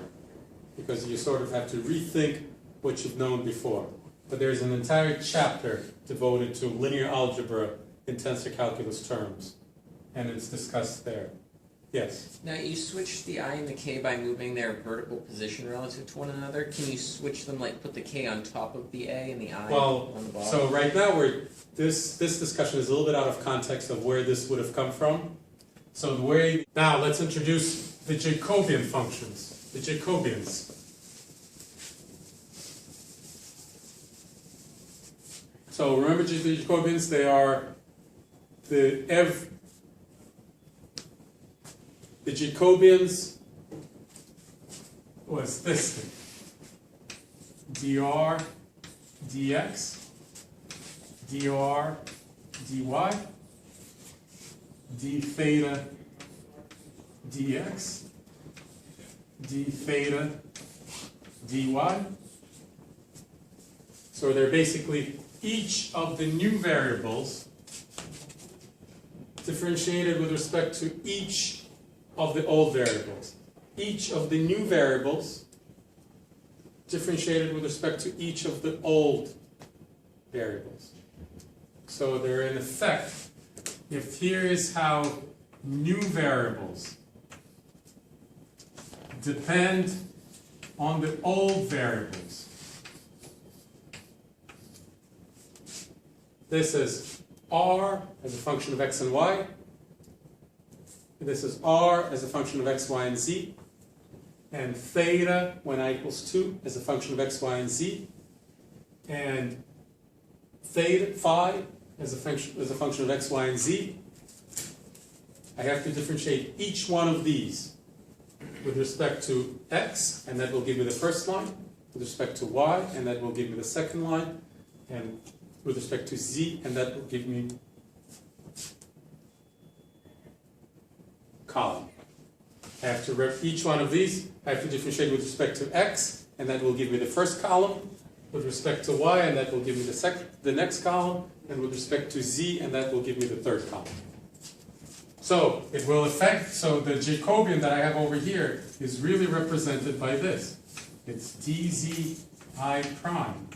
because you sort of have to rethink what you've known before. But there's an entire chapter devoted to linear algebra in tensor calculus terms, and it's discussed there. Yes? Now you switch the I and the K by moving their vertical position relative to one another. Can you switch them, like put the K on top of the A and the I on the bottom? So right now this discussion is a little bit out of context of where this would have come from. So the way, now let's introduce the Jacobian functions, the Jacobians. So remember the Jacobians, they are the Jacobians was this thing. dr dx, dr dy, d theta dx, d theta dy. So they're basically each of the new variables differentiated with respect to each of the old variables. Each of the new variables differentiated with respect to each of the old variables. So they're in effect, if here is how new variables depend on the old variables. This is r as a function of x and y. This is r as a function of x, y, and z. And theta, when I equals 2, as a function of x, y, and z. And theta, phi, as a function of x, y, and z. I have to differentiate each one of these with respect to x, and that will give me the first line. With respect to y, and that will give me the second line. And with respect to z, and that will give me column. I have to each one of these, I have to differentiate with respect to x, and that will give me the first column. With respect to y, and that will give me the next column. And with respect to z, and that will give me the third column. So it will affect, so the Jacobian that I have over here is really represented by this. It's dz I prime.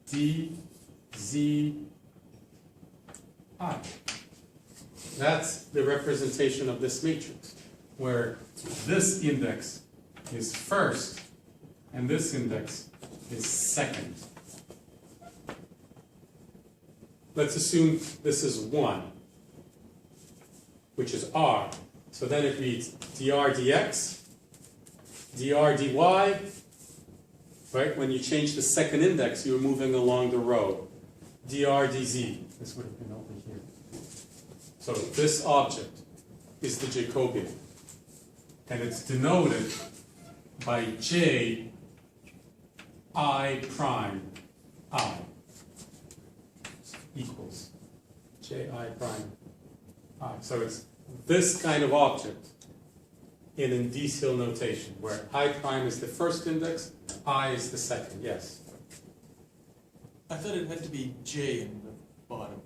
dz I. That's the representation of this matrix, where this index is first and this index is second. Let's assume this is 1, which is r. So then it reads dr dx, dr dy, right? When you change the second index, you're moving along the row. dr dz, this would have been over here. So this object is the Jacobian, and it's denoted by j I prime I equals j I prime I. So it's this kind of object in indicial notation, where I prime is the first index, I is the second. Yes? I thought it had to be j in the bottom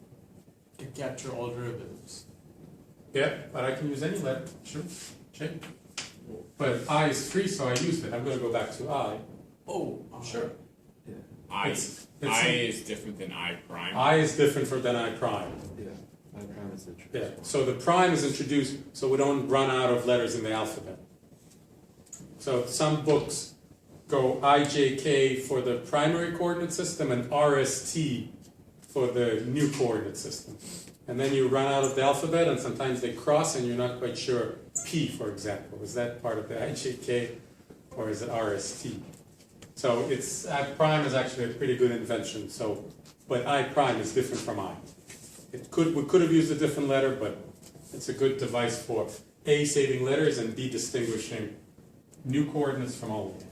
to capture all derivatives. Yeah, but I can use any letter. Sure. J. But I is free, so I used it. I'm going to go back to I. Oh, sure. I It's is different than I prime. I is different than I prime. Yeah, I prime is introduced. Yeah, so the prime is introduced so we don't run out of letters in the alphabet. So some books go IJK for the primary coordinate system and RST for the new coordinate system. And then you run out of the alphabet, and sometimes they cross and you're not quite sure. P, for example, is that part of the IJK or is it RST? So it's I prime is actually a pretty good invention. So, but I prime is different from I. We could have used a different letter, but it's a good device for A, saving letters, and B, distinguishing new coordinates from old.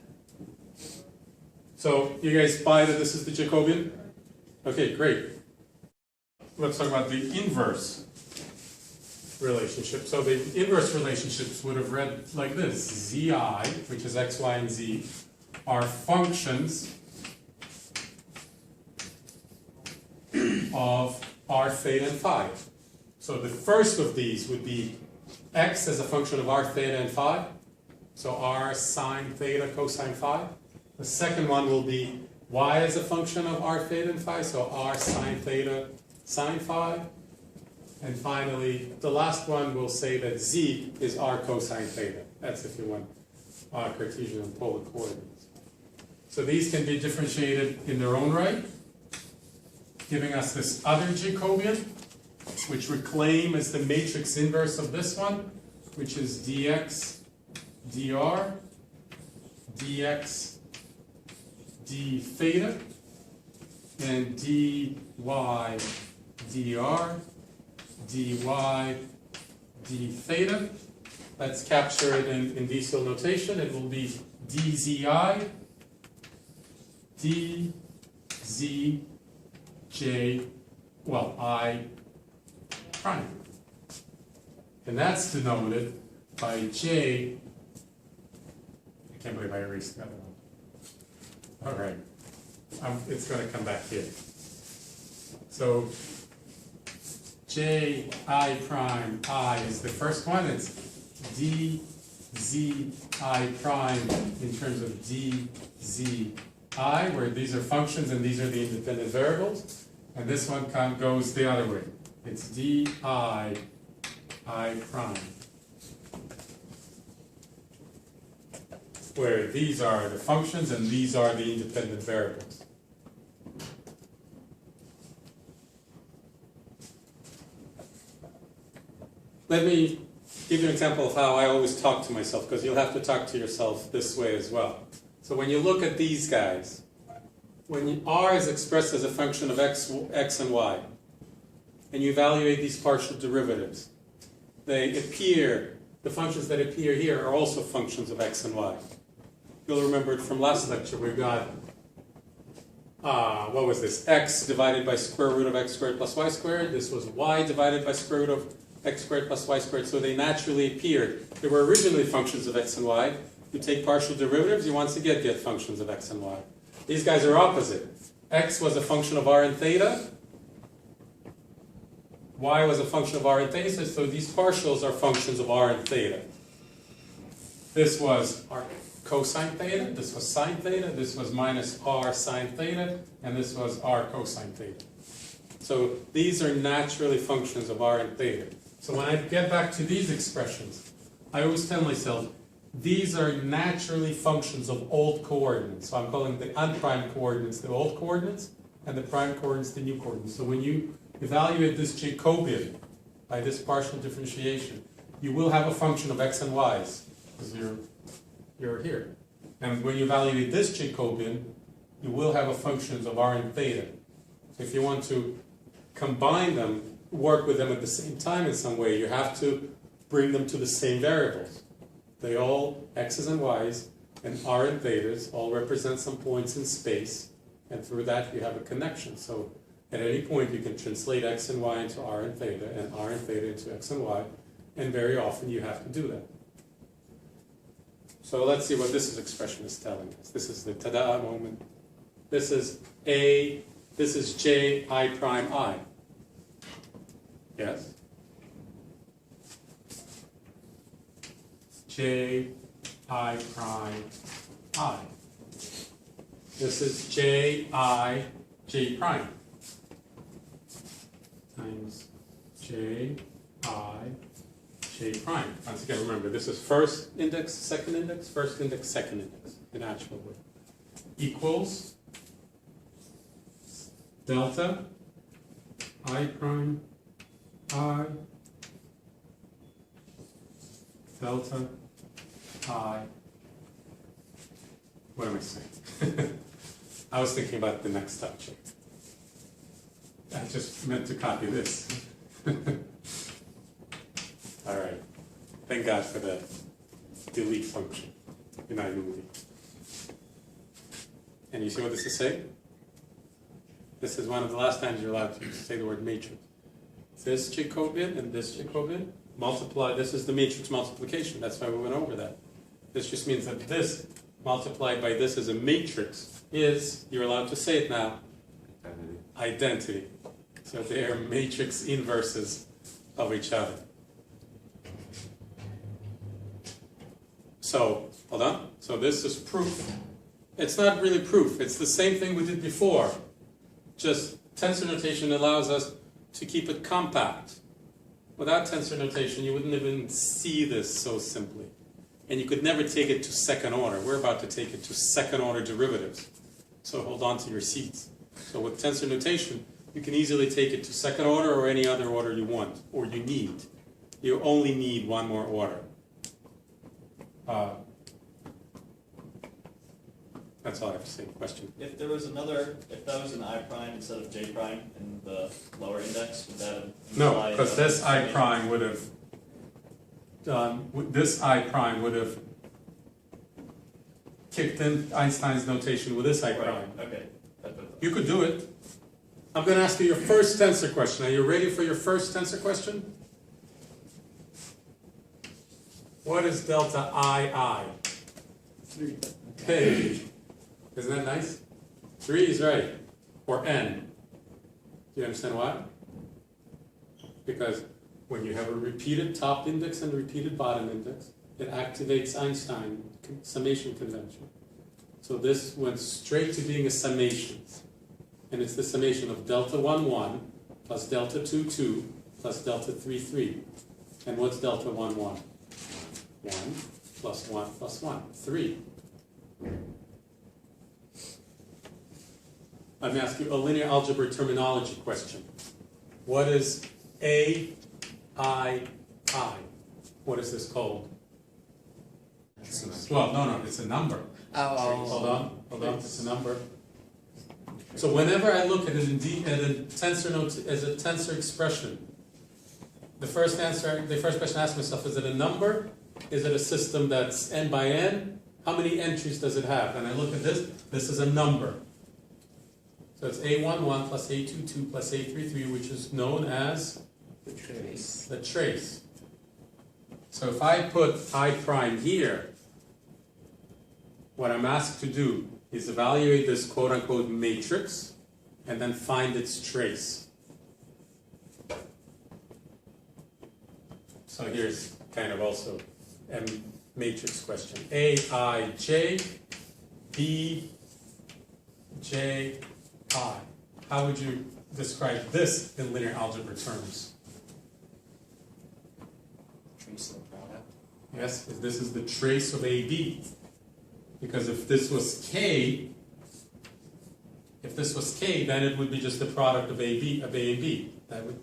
So you guys buy that this is the Jacobian? Okay, great. Let's talk about the inverse relationship. So the inverse relationships would have read like this. Zi, which is x, y, and z, are functions of r, theta, and phi. So the first of these would be x as a function of r, theta, and phi. So r sine theta cosine phi. The second one will be y as a function of r, theta, and phi. So r sine theta sine phi. And finally, the last one will say that z is r cosine theta. That's if you want Cartesian and polar coordinates. So these can be differentiated in their own right, giving us this other Jacobian, which we claim is the matrix inverse of this one, which is dx, dr, dx, d theta, and dy, dr, dy, d theta. Let's capture it in indicial notation. It will be dzi, dzj, well, I prime. And that's denoted by J. I can't believe I erased the other one. All right. It's going to come back here. So J I prime I is the first one. It's D Z I prime in terms of D Z I, where these are functions and these are the independent variables. And this one goes the other way. It's D I prime, where these are the functions and these are the independent variables. Let me give you an example of how I always talk to myself, because you'll have to talk to yourself this way as well. So when you look at these guys, when R is expressed as a function of x and y, and you evaluate these partial derivatives, they appear, the functions that appear here are also functions of x and y. You'll remember it from last lecture. We've got, what was this? X divided by square root of x squared plus y squared. This was y divided by square root of x squared plus y squared. So they naturally appeared. They were originally functions of x and y. You take partial derivatives, you once again get functions of x and y. These guys are opposite. X was a function of r and theta. Y was a function of r and theta, so these partials are functions of r and theta. This was r cosine theta, this was sine theta, this was minus r sine theta, and this was r cosine theta. So these are naturally functions of r and theta. So when I get back to these expressions, I always tell myself, these are naturally functions of old coordinates. So I'm calling the unprimed coordinates the old coordinates, and the prime coordinates the new coordinates. So when you evaluate this Jacobian by this partial differentiation, you will have a function of x and y's, because you're here. And when you evaluate this Jacobian, you will have a functions of r and theta. So if you want to combine them, work with them at the same time in some way, you have to bring them to the same variables. They all, x's and y's, and r and thetas, all represent some points in space, and through that you have a connection. So at any point you can translate x and y into r and r and theta into x and y, and very often you have to do that. So let's see what this expression is telling us. This is the ta-da moment. This is J I prime I. Yes? J I prime I. This is J prime times J prime. Once again, remember, this is first index, second index, first index, second index, in actual way. Equals delta I prime I delta I. What am I saying? I was thinking about the next subject. I just meant to copy this. All right. Thank God for the delete function in iMovie. And you see what this is saying? This is one of the last times you're allowed to say the word matrix. This Jacobian and this Jacobian multiply. This is the matrix multiplication. That's why we went over that. This just means that this multiplied by this as a matrix is, you're allowed to say it now, identity. So they are matrix inverses of each other. So, hold on. So this is proof. It's not really proof. It's the same thing we did before. Just tensor notation allows us to keep it compact. Without tensor notation, you wouldn't even see this so simply. And you could never take it to second order. We're about to take it to second order derivatives. So hold on to your seats. So with tensor notation, you can easily take it to second order or any other order you want, or you need. You only need one more order. That's all I have to say. Question? If there was another, if that was an I prime instead of J prime in the lower index, would that No, imply because that this I prime would have done, this I prime would have kicked in Einstein's notation with this I prime. Right, okay. You could do it. I'm going to ask you your first tensor question. Are you ready for your first tensor question? What is delta II? 3. Hey, isn't that nice? 3 is right. Or n. Do you understand why? Because when you have a repeated top index and a repeated bottom index, it activates Einstein summation convention. So this went straight to being a summation. And it's the summation of delta 1, 1 plus delta 2, 2 plus delta 3, 3. And what's delta 1, 1? 1 plus 1 plus 1, 3. Let me ask you a linear algebra terminology question. What is AII? What is this called? Well, no, it's a number. Hold on, it's a number. So whenever I look at a tensor note as a tensor expression, the first question I ask myself, is it a number? Is it a system that's n by n? How many entries does it have? And I look at this is a number. So it's A11 plus A22 plus A33, which is known as The trace. the trace. So if I put I prime here, what I'm asked to do is evaluate this quote-unquote matrix and then find its trace. So here's kind of also a matrix question. Aij, Bj, I. How would you describe this in linear algebra terms? Trace of the product. Yes, this is the trace of AB. Because if this was K, then it would be just the product of A and B.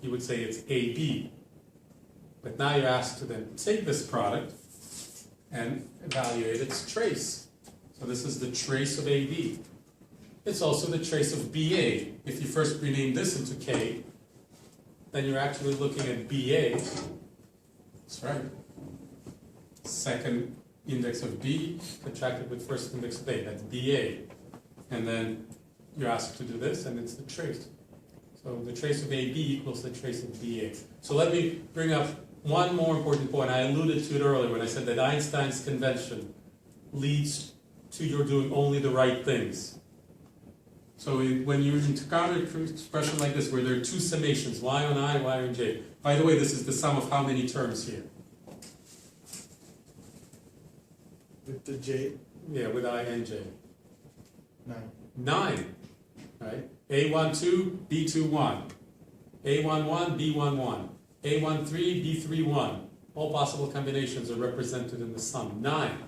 You would say it's AB. But now you're asked to then take this product and evaluate its trace. So this is the trace of AB. It's also the trace of BA. If you first rename this into K, then you're actually looking at BA. That's right. Second index of B contracted with first index of A. That's BA. And then you're asked to do this, and it's the trace. So the trace of AB equals the trace of BA. So let me bring up one more important point. I alluded to it earlier when I said that Einstein's convention leads to your doing only the right things. So when you encounter an expression like this where there are two summations, y on I, y on j. By the way, this is the sum of how many terms here? With the J? Yeah, with I and j. 9. 9, right? A12, B21, A11, B11, A13, B31. All possible combinations are represented in the sum, 9.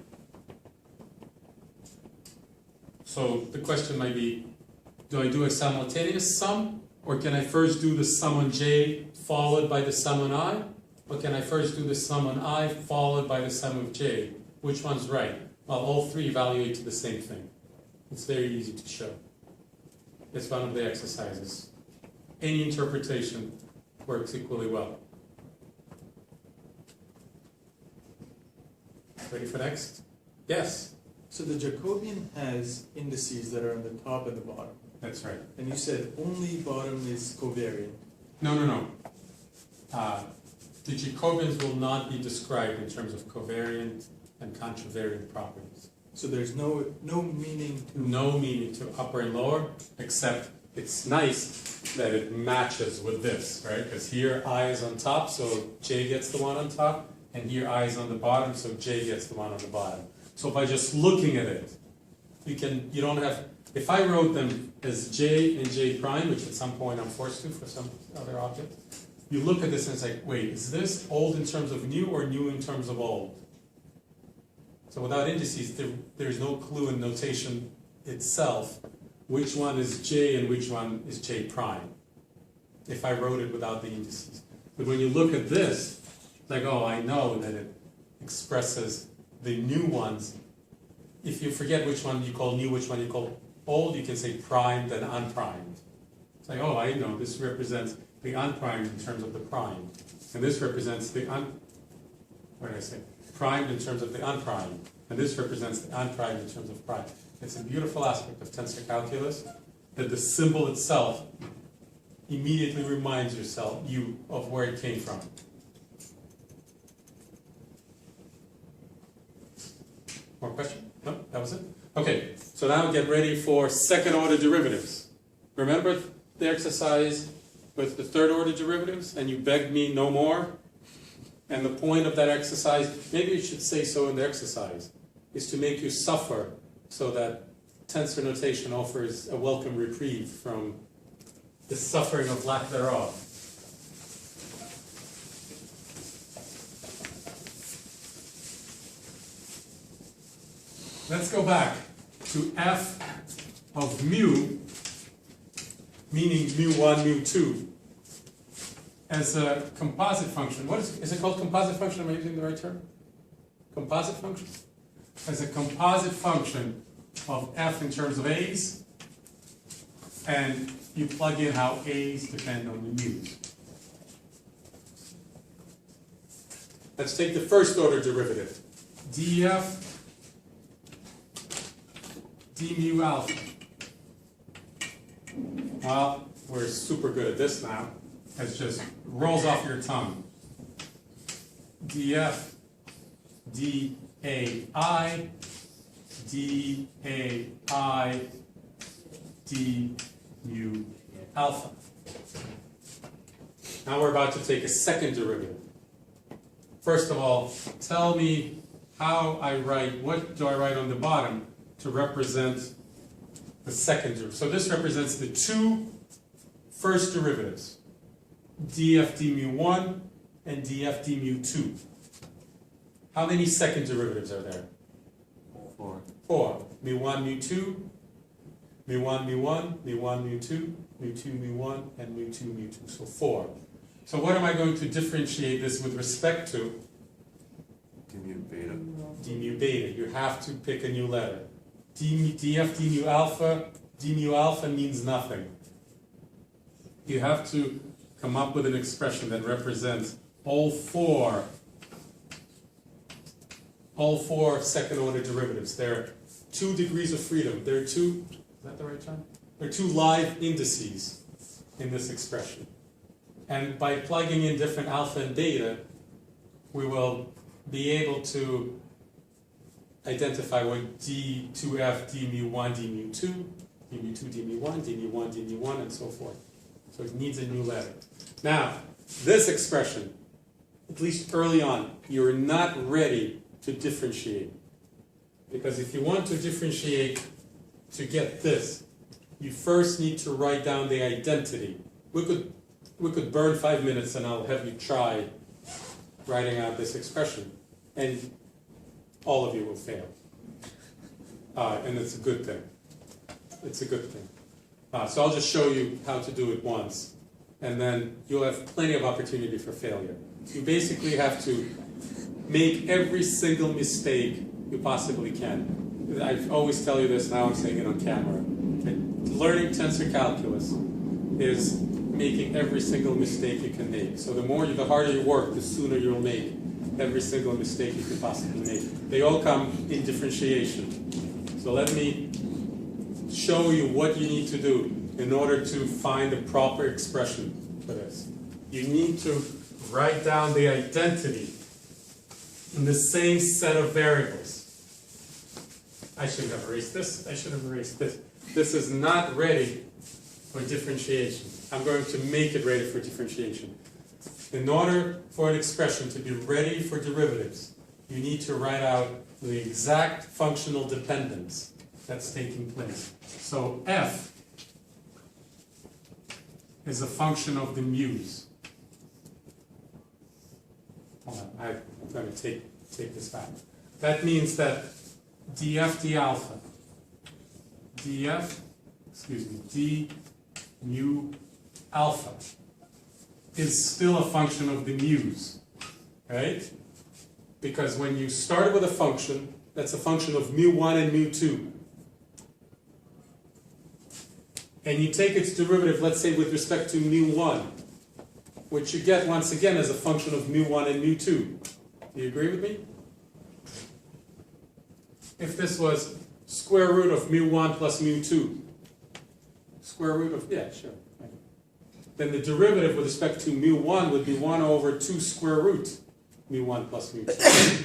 So the question might be, do I do a simultaneous sum? Or can I first do the sum on j followed by the sum on I? Or can I first do the sum on I followed by the sum of j? Which one's right? Well, all three evaluate to the same thing. It's very easy to show. It's one of the exercises. Any interpretation works equally well. Ready for next? Yes? So the Jacobian has indices that are on the top and the bottom. That's right. And you said only bottom is covariant. No. The Jacobians will not be described in terms of covariant and contravariant properties. So there's no meaning to... No meaning to upper and lower, except it's nice that it matches with this, right? Because here I is on top, so j gets the one on top, and here I is on the bottom, so j gets the one on the bottom. So by just looking at it, you don't have, if I wrote them as j and j prime, which at some point I'm forced to for some other object, you look at this and it's like, wait, is this old in terms of new or new in terms of old? So without indices, there's no clue in notation itself which one is j and which one is j prime, if I wrote it without the indices. But when you look at this, it's like, oh, I know that it expresses the new ones. If you forget which one you call new, which one you call old, you can say primed and unprimed. It's like, oh, I know, this represents the unprimed in terms of the prime. And this represents the primed in terms of the unprimed. And this represents the unprimed in terms of prime. It's a beautiful aspect of tensor calculus that the symbol itself immediately reminds you of where it came from. More question? No, that was it? Okay, so now get ready for second order derivatives. Remember the exercise with the third order derivatives, and you begged me no more? And the point of that exercise, maybe you should say so in the exercise, is to make you suffer so that tensor notation offers a welcome reprieve from the suffering of lack thereof. Let's go back to f of mu, meaning mu1, mu2, as a composite function. What is it called? Composite function? Am I using the right term? Composite function? As a composite function of f in terms of a's, and you plug in how a's depend on the mu's. Let's take the first order derivative. df d mu alpha. Well, we're super good at this now. It just rolls off your tongue. df dai dai d mu alpha. Now we're about to take a second derivative. First of all, tell me how I write, what do I write on the bottom to represent the second derivative. So this represents the two first derivatives, df d mu1 and df d mu2. How many second derivatives are there? 4. 4. Mu1, mu2, mu1, mu1, mu1, mu2, mu2, mu1, and mu2, mu2. So 4. So what am I going to differentiate this with respect to? D mu beta. D mu beta. You have to pick a new letter. df d mu alpha means nothing. You have to come up with an expression that represents all four second order derivatives. There are 2 degrees of freedom. There are two, is that the right term? There are 2 live indices in this expression. And by plugging in different alpha and beta, we will be able to identify what d2f, d mu1, d mu2, d mu2, d mu1, d mu1, d mu1, and so forth. So it needs a new letter. Now, this expression, at least early on, you're not ready to differentiate. Because if you want to differentiate to get this, you first need to write down the identity. We could burn 5 minutes and I'll have you try writing out this expression. And all of you will fail. And it's a good thing. It's a good thing. So I'll just show you how to do it once. And then you'll have plenty of opportunity for failure. You basically have to make every single mistake you possibly can. I always tell you this, now I'm saying it on camera. Learning tensor calculus is making every single mistake you can make. So the harder you work, the sooner you'll make every single mistake you can possibly make. They all come in differentiation. So let me show you what you need to do in order to find a proper expression for this. You need to write down the identity in the same set of variables. I should have erased this. I should have erased this. This is not ready for differentiation. I'm going to make it ready for differentiation. In order for an expression to be ready for derivatives, you need to write out the exact functional dependence that's taking place. So f is a function of the mu's. Hold on, I'm going to take this back. That means that df d alpha, d mu alpha is still a function of the mu's, right? Because when you start with a function, that's a function of mu1 and mu2. And you take its derivative, let's say, with respect to mu1, which you get, once again, as a function of mu1 and mu2. Do you agree with me? If this was square root of mu1 plus mu2, square root of, yeah, sure. then the derivative with respect to mu1 would be 1 over 2 square root mu1 plus mu2.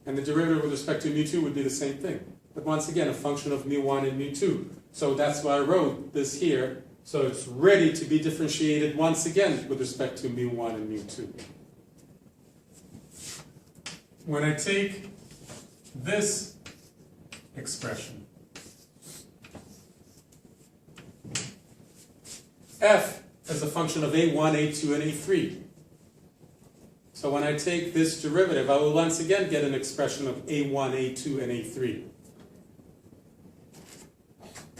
And the derivative with respect to mu2 would be the same thing. But once again, a function of mu1 and mu2. So that's why I wrote this here. So it's ready to be differentiated once again with respect to mu1 and mu2. When I take this expression, f as a function of a1, a2, and a3. So when I take this derivative, I will once again get an expression of a1, a2, and a3.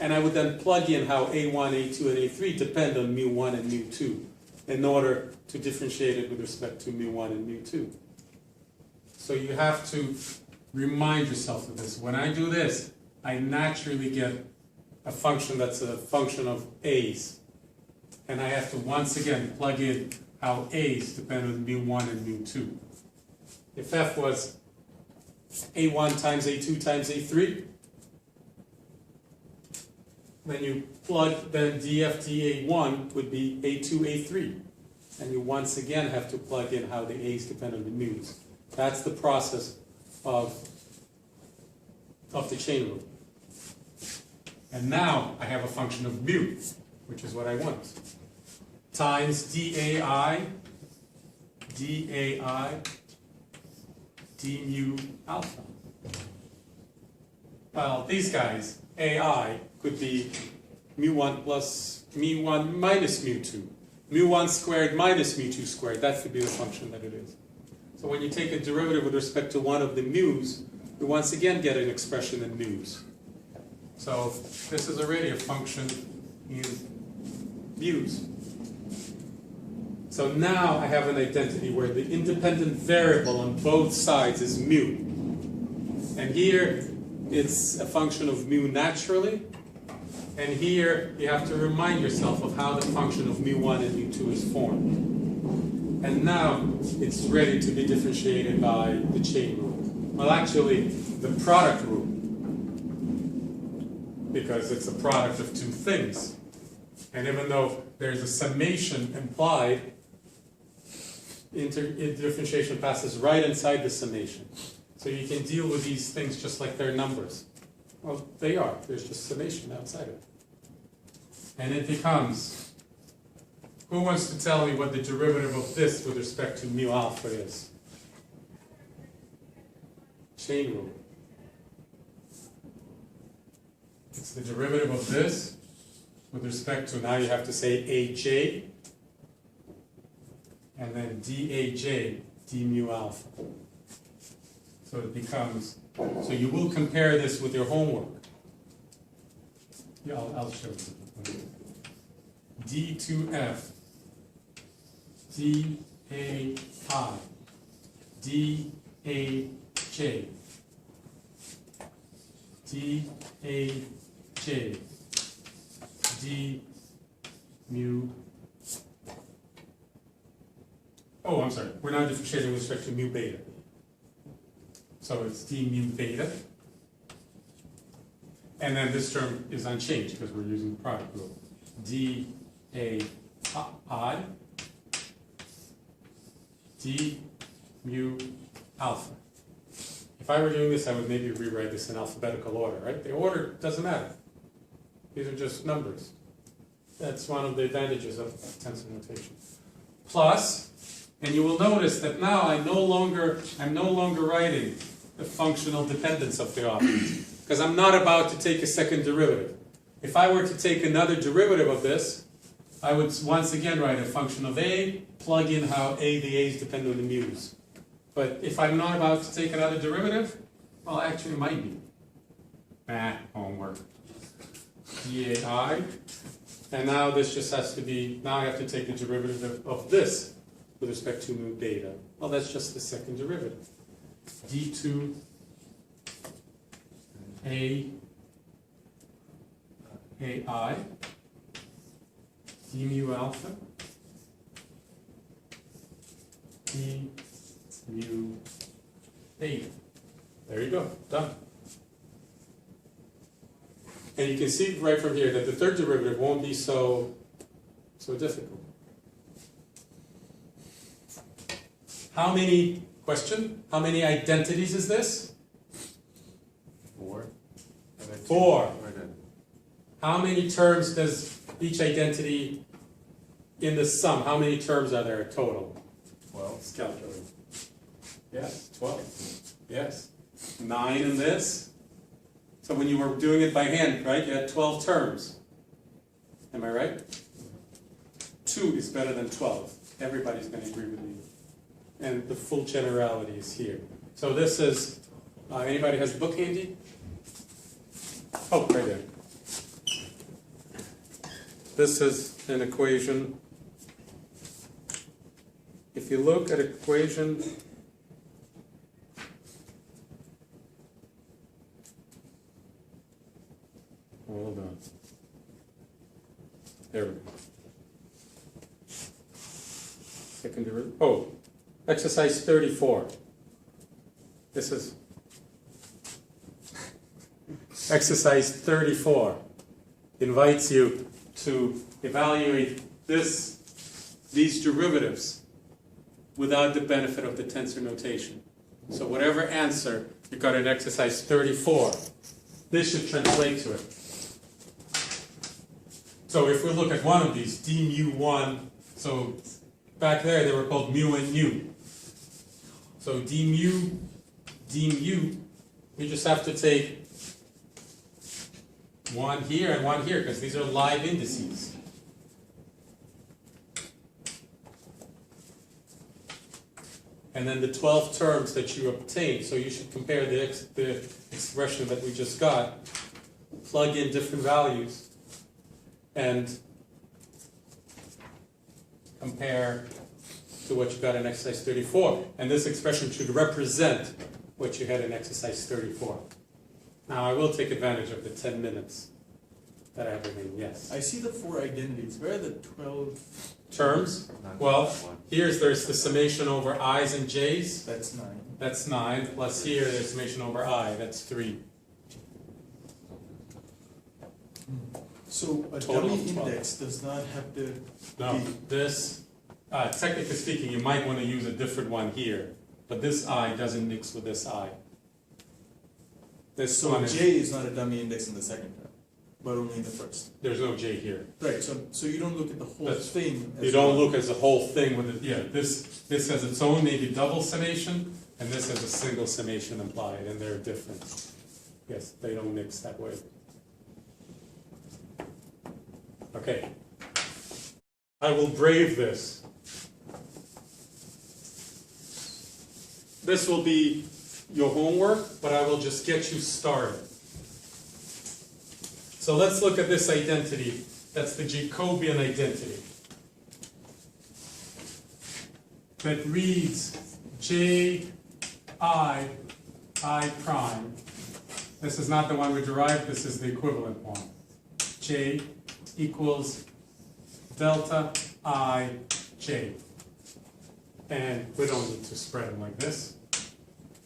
And I would then plug in how a1, a2, and a3 depend on mu1 and mu2 in order to differentiate it with respect to mu1 and mu2. So you have to remind yourself of this. When I do this, I naturally get a function that's a function of a's. And I have to once again plug in how a's depend on mu1 and mu2. If f was a1 times a2 times a3, then you plug, then df dA1 would be a2, a3. And you once again have to plug in how the a's depend on the mu's. That's the process of the chain rule. And now I have a function of mu, which is what I want, times dAi d mu alpha. Well, these guys, ai, could be mu1 plus mu1 minus mu2. Mu1 squared minus mu2 squared, that could be the function that it is. So when you take a derivative with respect to one of the mu's, you once again get an expression in mu's. So this is already a function in mu's. So now I have an identity where the independent variable on both sides is mu. And here it's a function of mu naturally. And here you have to remind yourself of how the function of mu1 and mu2 is formed. And now it's ready to be differentiated by the chain rule. Well, actually, the product rule, because it's a product of two things. And even though there's a summation implied, differentiation passes right inside the summation. So you can deal with these things just like they're numbers. Well, they are. There's just summation outside it. And it becomes, who wants to tell me what the derivative of this with respect to mu alpha is? Chain rule. It's the derivative of this with respect to, now you have to say aj, and then daj, d mu alpha. So it becomes, so you will compare this with your homework. Yeah, I'll show you. D2f, dai, daj, daj, d mu. Oh, I'm sorry. We're now differentiating with respect to mu beta. So it's d mu beta. And then this term is unchanged because we're using the product rule. D A I d mu alpha. If I were doing this, I would maybe rewrite this in alphabetical order, right? The order doesn't matter. These are just numbers. That's one of the advantages of tensor notation. Plus, and you will notice that now I'm no longer writing the functional dependence of the operator, because I'm not about to take a second derivative. If I were to take another derivative of this, I would once again write a function of a, plug in how the a's depend on the mu's. But if I'm not about to take another derivative, well, actually it might be. Homework. dai. And now this just has to be, now I have to take the derivative of this with respect to mu beta. Well, that's just the second derivative. d2 ai d mu alpha d mu beta. There you go, done. And you can see right from here that the third derivative won't be so so difficult. How many, question, how many identities is this? 4. 4. Right then. How many terms does each identity in the sum, how many terms are there total? 12. Let's calculate. Yes, 12. Yes. 9 in this. So when you were doing it by hand, right, you had 12 terms. Am I right? 2 is better than 12. Everybody's going to agree with me. And the full generality is here. So this is, anybody has the book handy? Oh, right there. This is an equation. If you look at equation, hold on. There we go. Second derivative. Oh, exercise 34. This is exercise 34. Invites you to evaluate these derivatives without the benefit of the tensor notation. So whatever answer you got in exercise 34, this should translate to it. So if we look at one of these, d mu1, so back there they were called mu and nu. So d mu, we just have to take one here and one here, because these are live indices. And then the 12 terms that you obtain. So you should compare the expression that we just got, plug in different values, and compare to what you got in exercise 34. And this expression should represent what you had in exercise 34. Now I will take advantage of the 10 minutes that I have remaining. Yes? I see the 4 identities. Where are the 12? Terms? Well, there's the summation over i's and j's. That's 9. That's 9. Plus here, there's summation over I. That's 3. So a Total dummy of 12. index does not have to No, be... this, technically speaking, you might want to use a different one here. But this I doesn't mix with this I. This So one is, J is not a dummy index in the second term, but only in the first. there's no j here. Right, so you don't look at the whole That's- thing. You don't look as a whole thing with it. Yeah, this has its own maybe double summation, and this has a single summation implied, and they're different. Yes, they don't mix that way. Okay. I will brave this. This will be your homework, but I will just get you started. So let's look at this identity. That's the Jacobian identity. That reads J I prime. This is not the one we derived, this is the equivalent one. J equals delta I J. And we don't need to spread them like this.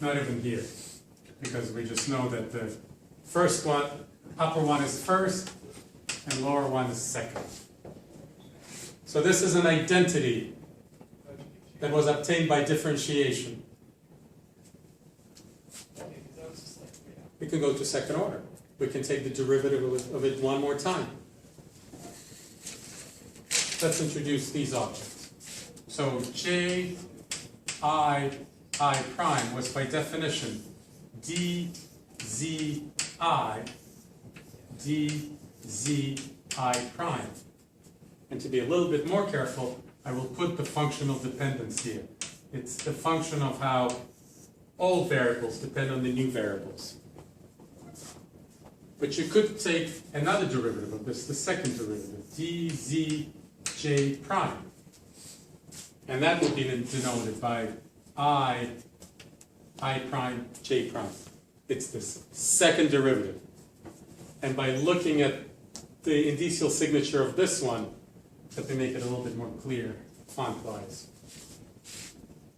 Not even here. Because we just know that the first one, upper one is first, and lower one is second. So this is an identity that was obtained by differentiation. We can go to second order. We can take the derivative of it one more time. Let's introduce these objects. So J I prime was by definition d z I prime. And to be a little bit more careful, I will put the functional dependence here. It's the function of how all variables depend on the new variables. But you could take another derivative of this, the second derivative, dzj prime. And that would be denoted by I prime, j prime. It's this second derivative. And by looking at the indicial signature of this one, let me make it a little bit more clear, font-wise.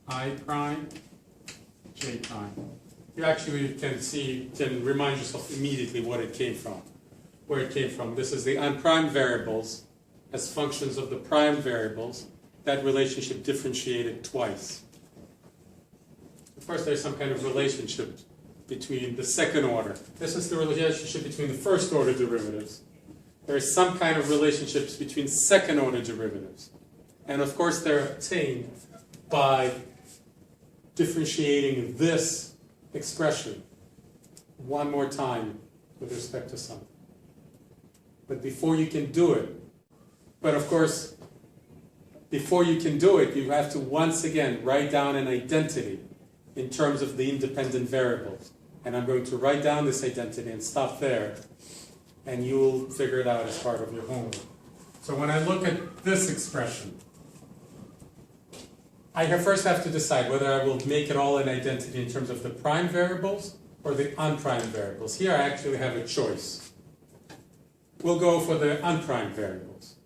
I prime, j prime. You actually can remind yourself immediately what it came from, where it came from. This is the unprimed variables, as functions of the prime variables, that relationship differentiated twice. Of course, there's some kind of relationship between the second order. This is the relationship between the first order derivatives. There is some kind of relationships between second order derivatives. And of course, they're obtained by differentiating this expression one more time with respect to something. But before you can do it, but of course, before you can do it, you have to once again write down an identity in terms of the independent variables. And I'm going to write down this identity and stop there, and you'll figure it out as part of your homework. So when I look at this expression, I first have to decide whether I will make it all an identity in terms of the prime variables or the unprime variables. Here I actually have a choice. We'll go for the unprime variables.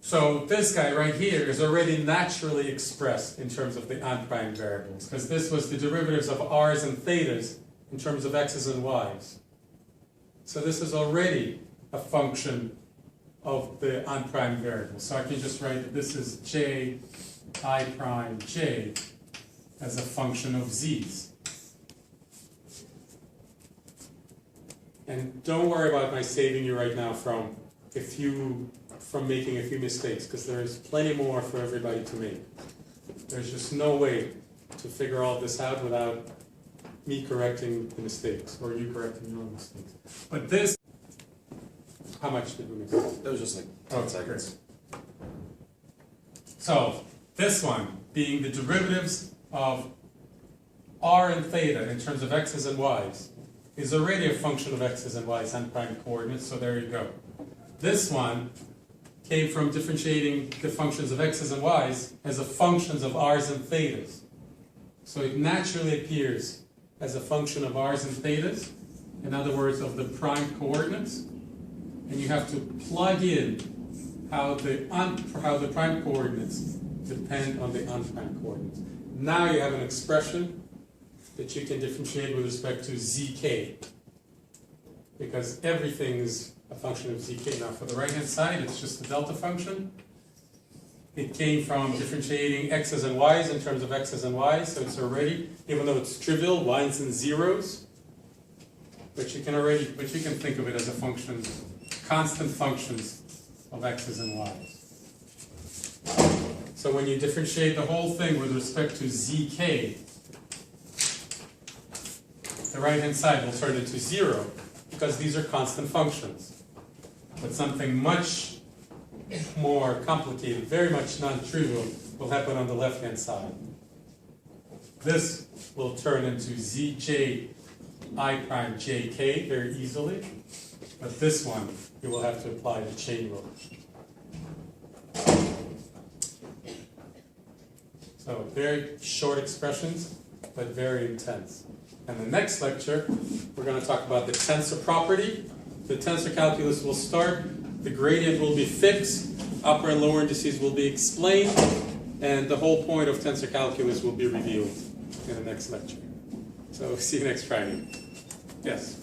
So this guy right here is already naturally expressed in terms of the unprime variables, because this was the derivatives of r's and thetas in terms of x's and y's. So this is already a function of the unprime variables. So I can just write that this is j I prime j as a function of z's. And don't worry about my saving you right now from making a few mistakes, because there's plenty more for everybody to make. There's just no way to figure all this out without me correcting the mistakes, or you correcting your mistakes. But this, how much did we miss? That was just like 10 seconds. So, this one being the derivatives of r and theta in terms of x's and y's is already a function of x's and y's unprime coordinates, so there you go. This one came from differentiating the functions of x's and y's as a functions of r's and thetas. So it naturally appears as a function of r's and thetas, in other words, of the prime coordinates, and you have to plug in how the prime coordinates depend on the unprime coordinates. Now you have an expression that you can differentiate with respect to zk, because everything is a function of zk. Now for the right hand side, it's just the delta function. It came from differentiating x's and y's in terms of x's and y's, so it's already, even though it's trivial, lines and zeros, but you can think of it as a function, constant functions of x's and y's. So when you differentiate the whole thing with respect to zk, the right hand side will turn into 0, because these are constant functions. But something much more complicated, very much non-trivial, will happen on the left-hand side. This will turn into zj I prime jk very easily, but this one you will have to apply the chain rule. So very short expressions, but very intense. And the next lecture, we're going to talk about the tensor property. The tensor calculus will start, the gradient will be fixed, upper and lower indices will be explained, and the whole point of tensor calculus will be revealed in the next lecture. So see you next Friday. Yes?